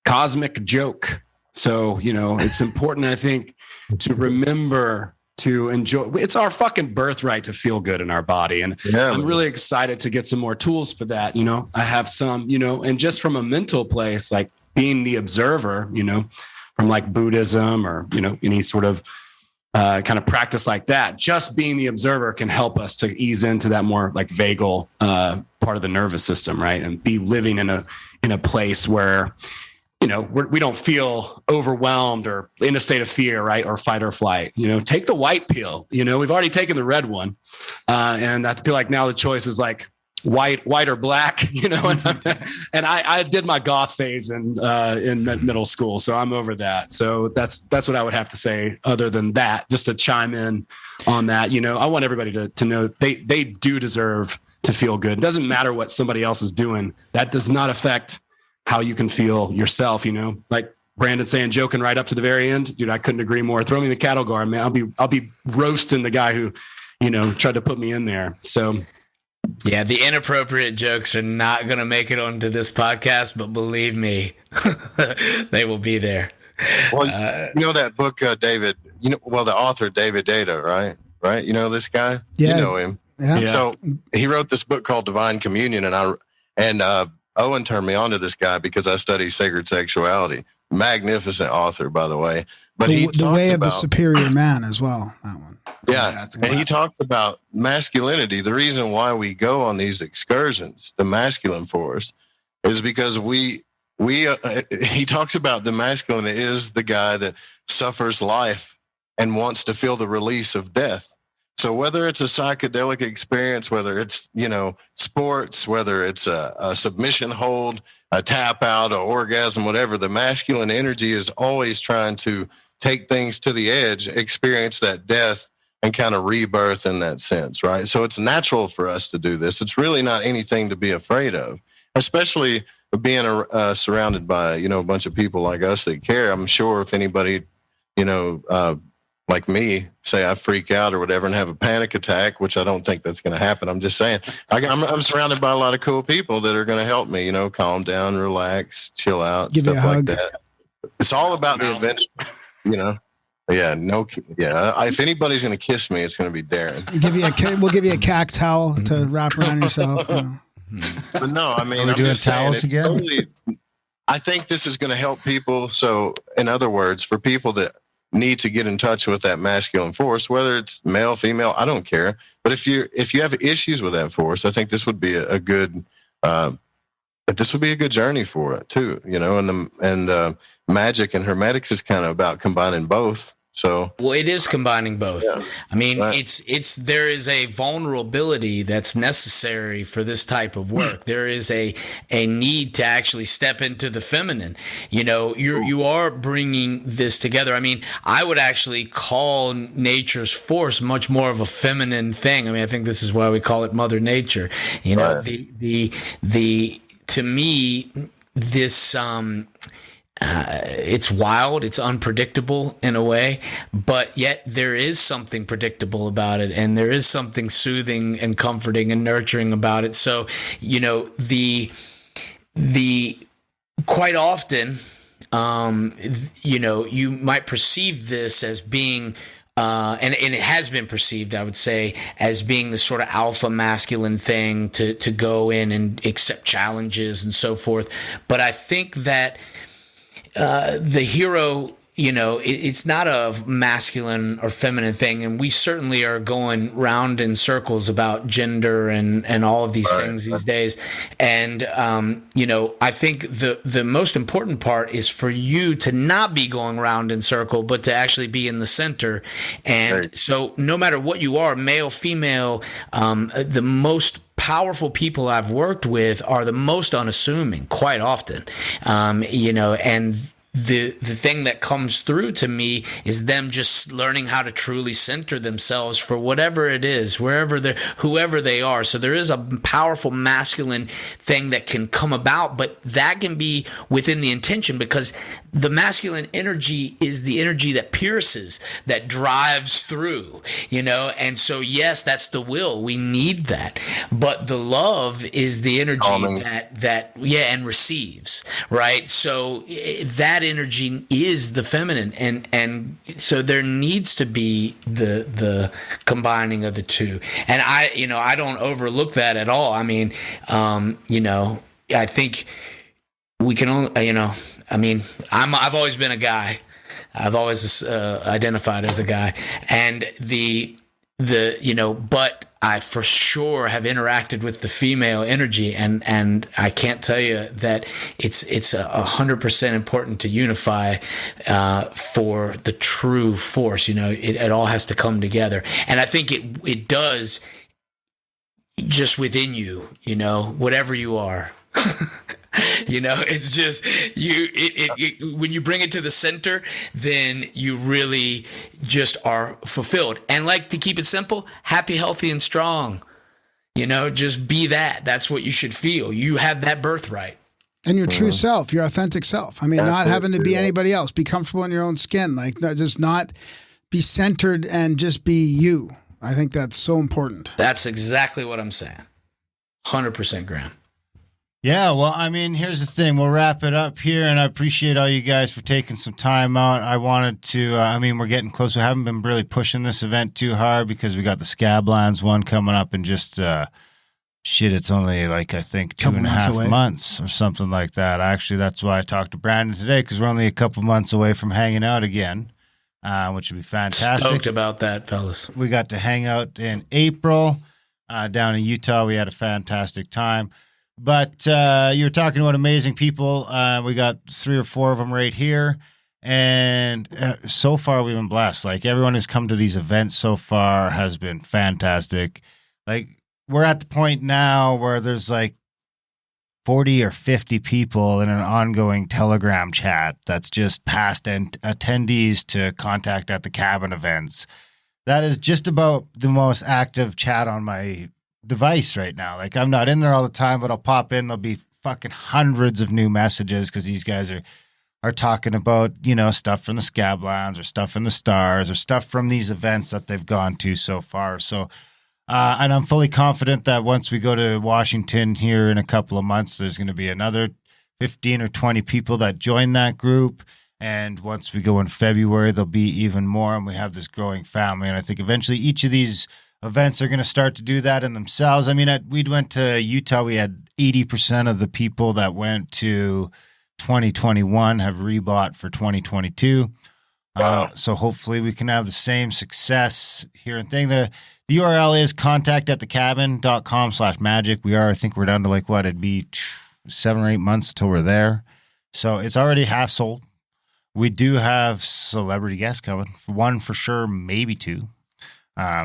H: cosmic joke. So, you know, it's important, I think, to remember to enjoy. It's our fucking birthright to feel good in our body. And I'm really excited to get some more tools for that. You know, I have some, you know, and just from a mental place, like being the observer, you know, from like Buddhism or, you know, any sort of kind of practice like that, just being the observer can help us to ease into that more like vagal part of the nervous system, right? And be living in a place where, you know, we don't feel overwhelmed or in a state of fear, right? Or fight or flight. You know, take the white pill. You know, we've already taken the red one. And I feel like now the choice is like white or black, you know, and I did my goth phase in middle school. So I'm over that. So that's what I would have to say other than that, just to chime in on that. You know, I want everybody to know they do deserve to feel good. It doesn't matter what somebody else is doing. That does not affect how you can feel yourself, like Brandon saying, joking right up to the very end, dude, I couldn't agree more. Throw me in the cattle guard, man. I'll be roasting the guy who, tried to put me in there. So
D: yeah, the inappropriate jokes are not going to make it onto this podcast, but believe me, they will be there.
I: Well, that book, David, the author, David Data, right? Right. You know this guy?
F: Yeah.
I: You know him.
F: Yeah.
I: So he wrote this book called Divine Communion, and Owen turned me on to this guy because I study sacred sexuality. Magnificent author, by the way. But
F: the way of the superior man as well. That one.
I: Yeah, and he talks about masculinity. The reason why we go on these excursions, the masculine force, is because he talks about the masculine is the guy that suffers life and wants to feel the release of death. So whether it's a psychedelic experience, whether it's, sports, whether it's a submission hold, a tap out, an orgasm, whatever, the masculine energy is always trying to take things to the edge, experience that death, and kind of rebirth in that sense, right? So it's natural for us to do this. It's really not anything to be afraid of, especially being surrounded by, a bunch of people like us that care. I'm sure if anybody, like me, say I freak out or whatever and have a panic attack, which I don't think that's going to happen. I'm just saying, I'm surrounded by a lot of cool people that are going to help me, calm down, relax, chill out,
F: give
I: stuff
F: you a
I: like
F: hug.
I: that. It's all about the adventure, Yeah, if anybody's going to kiss me, it's going to be Darren.
F: We'll give you a cack towel to wrap around yourself.
I: But no, I mean,
E: Are we doing towels again?
I: I think this is going to help people. So, in other words, for people that need to get in touch with that masculine force, whether it's male, female, I don't care. But if you have issues with that force, I think this would be a good journey for it too. And magic and hermetics is kind of about combining both. So,
D: well, it is combining both.
I: Yeah,
D: I mean,
I: right.
D: there is a vulnerability that's necessary for this type of work. There is a need to actually step into the feminine. You are bringing this together. I mean, I would actually call nature's force much more of a feminine thing. I mean, I think this is why we call it Mother Nature.
I: Right.
D: To me, this it's wild, it's unpredictable in a way, but yet there is something predictable about it, and there is something soothing and comforting and nurturing about it. So, the quite often, you might perceive this as being and it has been perceived, I would say, as being the sort of alpha masculine thing to go in and accept challenges and so forth. But I think that the hero, it's not a masculine or feminine thing. And we certainly are going round in circles about gender and all of these things these days. And, I think the most important part is for you to not be going round in circle, but to actually be in the center. And so no matter what you are, male, female, the most powerful people I've worked with are the most unassuming quite often, and the thing that comes through to me is them just learning how to truly center themselves for whatever it is, whoever they are. So there is a powerful masculine thing that can come about, but that can be within the intention, because the masculine energy is the energy that pierces, that drives through, and so yes, that's the will. We need that. But the love is the energy and receives, right? So that energy is the feminine, and so there needs to be the combining of the two. And I don't overlook that at all. I mean, I think we can only, I've always been a guy. I've always identified as a guy, and but I for sure have interacted with the female energy, and I can't tell you that it's 100% important to unify for the true force. It all has to come together, and I think it does just within you. Whatever you are. It's just when you bring it to the center, then you really just are fulfilled. And to keep it simple, happy, healthy, and strong. just be that. That's what you should feel. You have that birthright.
F: And your true self, your authentic self. I mean, not having to be anybody else. Be comfortable in your own skin. Like, just not be centered and just be you. I think that's so important.
D: That's exactly what I'm saying. 100%, Graham.
E: Yeah, well, I mean, here's the thing. We'll wrap it up here, and I appreciate all you guys for taking some time out. I wanted to, we're getting close. We haven't been really pushing this event too hard because we got the Scablands one coming up in just, it's only like, I think, 2.5 months or something like that. Actually, that's why I talked to Brandon today, because we're only a couple months away from hanging out again, which would be fantastic.
D: Stoked about that, fellas.
E: We got to hang out in April down in Utah. We had a fantastic time. But you're talking about amazing people. We got 3 or 4 of them right here. And so far, we've been blessed. Like, everyone who's come to these events so far has been fantastic. Like, we're at the point now where there's like 40 or 50 people in an ongoing Telegram chat that's just past attendees to Contact at the Cabin events. That is just about the most active chat on my device right now. Like, I'm not in there all the time, but I'll pop in. There'll be fucking hundreds of new messages because these guys are talking about, stuff from the Scablands or stuff in the stars or stuff from these events that they've gone to so far. So, and I'm fully confident that once we go to Washington here in a couple of months, there's going to be another 15 or 20 people that join that group. And once we go in February, there'll be even more. And we have this growing family. And I think eventually each of these events are going to start to do that in themselves. I mean, we went to Utah. We had 80% of the people that went to 2021 have rebought for 2022. So hopefully we can have the same success here and thing. The URL is contactatthecabin.com/magic. I think we're down to it'd be 7 or 8 months till we're there. So it's already half sold. We do have celebrity guests coming. 1 for sure, maybe 2.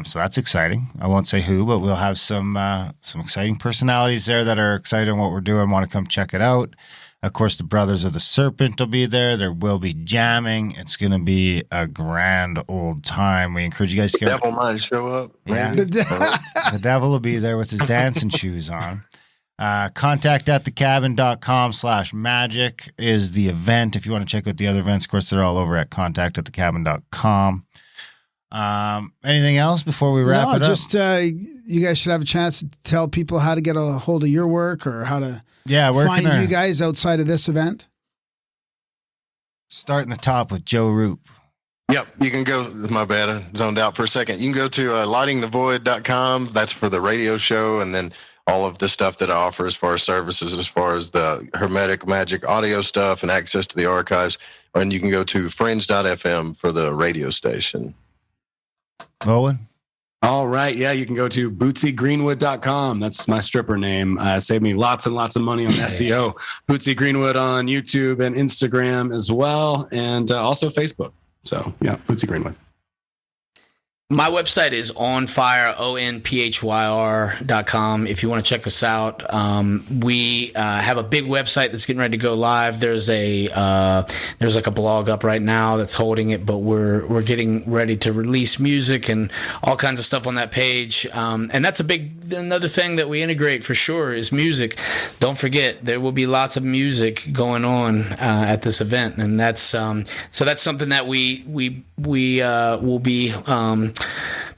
E: So that's exciting. I won't say who, but we'll have some exciting personalities there that are excited on what we're doing, want to come check it out. Of course, the Brothers of the Serpent will be there. There will be jamming. It's going to be a grand old time. We encourage you guys to
I: get. The devil might show up.
E: Yeah. The devil will be there with his dancing shoes on. Contactatthecabin.com/magic is the event. If you want to check out the other events, of course, they're all over at contactatthecabin.com. Anything else before we wrap it up?
F: Just you guys should have a chance to tell people how to get a hold of your work or how to find you guys outside of this event.
E: Starting the top with Joe Rupe.
I: Yep, you can go. My bad, I zoned out for a second. You can go to lightingthevoid.com. That's for the radio show, and then all of the stuff that I offer as far as services, as far as the hermetic magic audio stuff and access to the archives. And you can go to fringe.fm for the radio station.
E: Owen?
H: All right. Yeah, you can go to bootsygreenwood.com. That's my stripper name. Saved me lots and lots of money on SEO. Bootsy Greenwood on YouTube and Instagram as well, and also Facebook. So, yeah, Bootsy Greenwood.
D: My website is onfire, onphyr.com. If you want to check us out, we have a big website that's getting ready to go live. There's like a blog up right now that's holding it, but we're getting ready to release music and all kinds of stuff on that page. And that's another thing that we integrate for sure is music. Don't forget, there will be lots of music going on at this event, and that's so that's something that we will be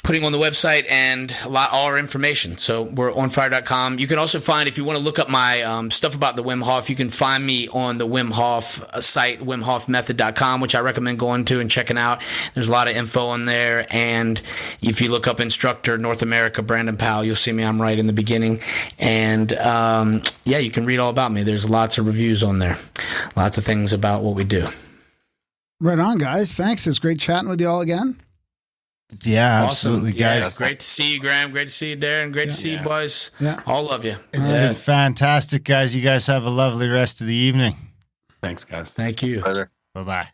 D: putting on the website and all our information. So we're onfire.com. You can also find, if you want to look up my stuff about the Wim Hof, you can find me on the Wim Hof site, wimhofmethod.com, which I recommend going to and checking out. There's a lot of info on there. And if you look up instructor North America, Brandon Powell, you'll see me. I'm right in the beginning. And you can read all about me. There's lots of reviews on there. Lots of things about what we do.
F: Right on, guys. Thanks. It's great chatting with you all again.
E: Yeah,
D: awesome.
E: Absolutely, guys.
D: Yeah, great to see you, Graham. Great to see you, Darren. Great to see you, boys.
F: Yeah.
D: All of you.
E: It's been fantastic, guys. You guys have a lovely rest of the evening.
H: Thanks, guys.
D: Thank you.
E: Bye-bye.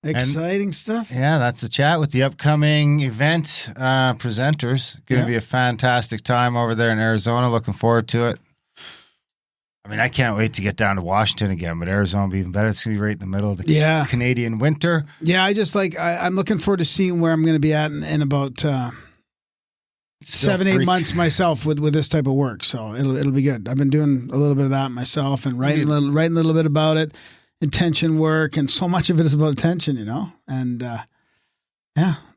F: Exciting stuff.
E: Yeah, that's the chat with the upcoming event presenters. Going to be a fantastic time over there in Arizona. Looking forward to it. I mean, I can't wait to get down to Washington again, but Arizona will be even better. It's going to be right in the middle of the Canadian winter.
F: Yeah, I'm looking forward to seeing where I'm going to be at in about
E: Still
F: 7-8
E: freak.
F: months myself with this type of work, so it'll be good. I've been doing a little bit of that myself and writing a little bit about it, intention work, and so much of it is about attention, and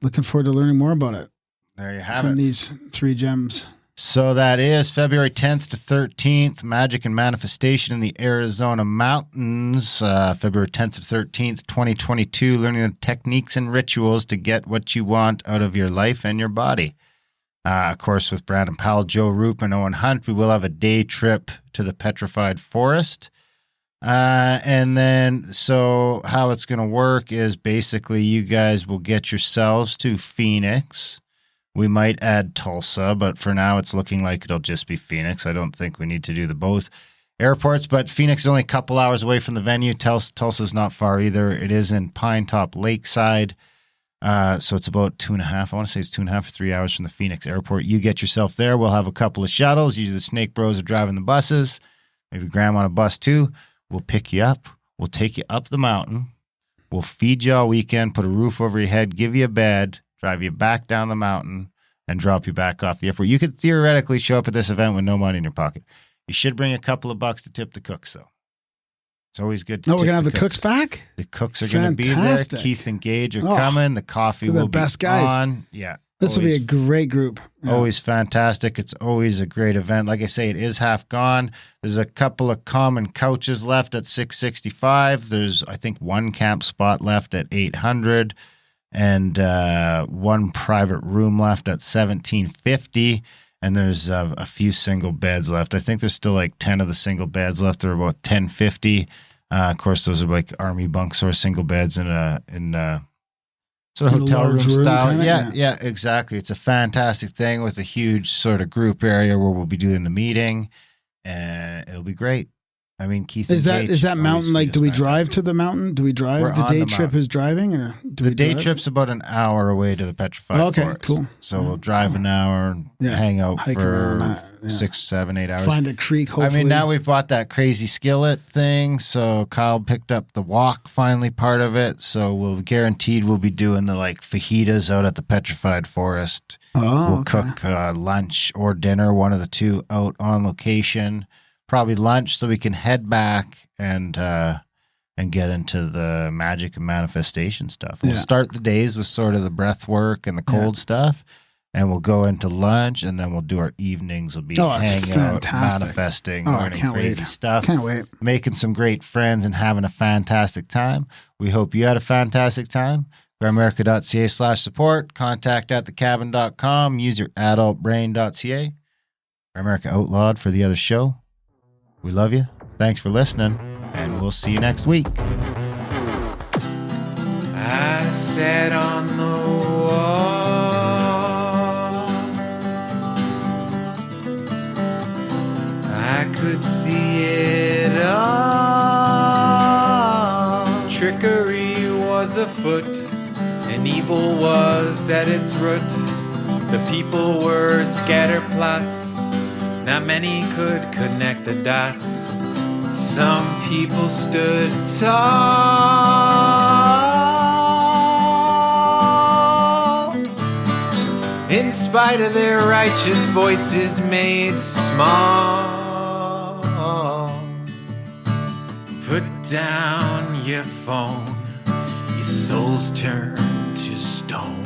F: looking forward to learning more about it.
E: There you have
F: from
E: it.
F: these 3 gems.
E: So that is February 10th to 13th, Magic and Manifestation in the Arizona Mountains, February 10th to 13th, 2022, learning the techniques and rituals to get what you want out of your life and your body. Of course, with Brandon Powell, Joe Rupe, and Owen Hunt, we will have a day trip to the Petrified Forest. And then, so how it's going to work is basically you guys will get yourselves to Phoenix. We might add Tulsa, but for now it's looking like it'll just be Phoenix. I don't think we need to do the both airports, but Phoenix is only a couple hours away from the venue. Tulsa's not far either. It is in Pine Top Lakeside. So it's about 2.5. I want to say it's 2.5 or 3 hours from the Phoenix airport. You get yourself there. We'll have a couple of shuttles. Usually the Snake Bros are driving the buses. Maybe Graham on a bus too. We'll pick you up. We'll take you up the mountain. We'll feed you all weekend, put a roof over your head, give you a bed, drive you back down the mountain, and drop you back off the airport. You could theoretically show up at this event with no money in your pocket. You should bring a couple of bucks to tip the cooks, though. It's always good to
F: No, we're
E: tip
F: going to have the cooks back?
E: The cooks are going to be there. Keith and Gage are coming. The coffee will be
F: best guys.
E: on. Yeah.
F: This will be a great group. Yeah.
E: Always fantastic. It's always a great event. Like I say, it is half gone. There's a couple of common couches left at $665. There's, I think, one camp spot left at $800 and one private room left at $1,750. And there's a few single beds left. I think there's still like 10 of the single beds left. They're about $1,050. Of course, those are like army bunks or single beds in sort of hotel room style.
F: Kinda,
E: yeah, exactly. It's a fantastic thing with a huge sort of group area where we'll be doing the meeting, and it'll be great. I mean, Keith,
F: is that mountain like? Do we drive to the mountain? Do we drive?
E: We're
F: the
E: on
F: day
E: the
F: trip
E: mountain.
F: is driving, or
E: The day trip's about an hour away to the Petrified
F: Okay,
E: Forest.
F: cool.
E: So we'll drive an hour, hang out
F: Hike
E: for
F: around,
E: 6, 7, 8 hours.
F: Find a creek. Hopefully.
E: I mean, now we've bought that crazy skillet thing, so Kyle picked up the walk finally part of it. So we'll be doing the like fajitas out at the Petrified Forest. We'll cook lunch or dinner, one of the two, out on location. Probably lunch, so we can head back and get into the magic and manifestation stuff. We'll start the days with sort of the breath work and the cold stuff, and we'll go into lunch, and then we'll do our evenings. We'll be hanging out, manifesting, learning crazy stuff.
F: Can't wait.
E: Making some great friends and having a fantastic time. We hope you had a fantastic time. GrandAmerica.ca/support. Contact at thecabin.com. Use your adultbrain.ca. America Outlawed for the other show. We love you. Thanks for listening, and we'll see you next week.
C: I sat on the wall. I could see it all. Trickery was afoot, and evil was at its root. The people were scatterplots. Not many could connect the dots. Some people stood tall, in spite of their righteous voices made small. Put down your phone, your soul's turned to stone.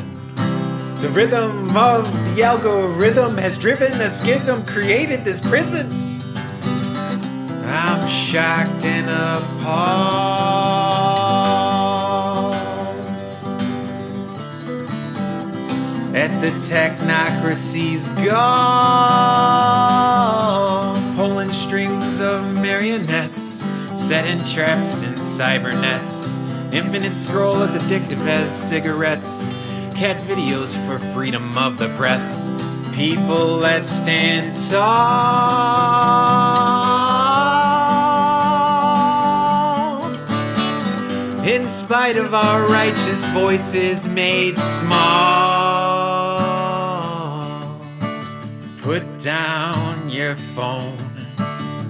C: The rhythm of the algorithm has driven a schism, created this prison. I'm shocked and appalled at the technocracy's gone, pulling strings of marionettes, setting traps in cybernets. Infinite scroll as addictive as cigarettes. Cat videos for freedom of the press. People that stand tall, in spite of our righteous voices made small. Put down your phone,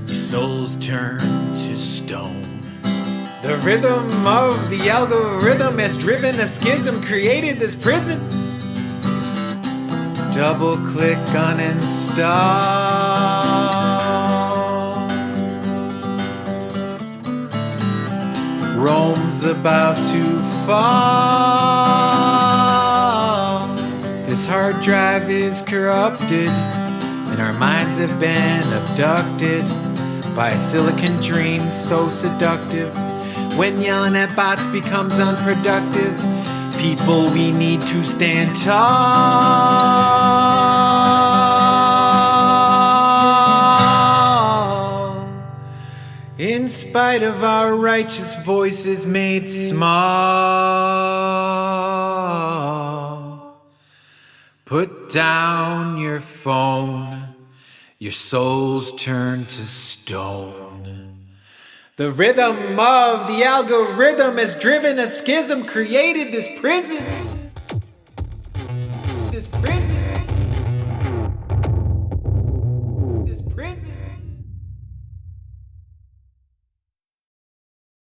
C: your soul's turned to stone. The rhythm of the algorithm has driven a schism, created this prison. Double click uninstall. Rome's about to fall. This hard drive is corrupted, and our minds have been abducted by a silicon dream so seductive. When yelling at bots becomes unproductive, people, we need to stand tall. In spite of our righteous voices made small. Put down your phone, your soul's turned to stone. The rhythm of the algorithm has driven a schism, created this prison. This prison.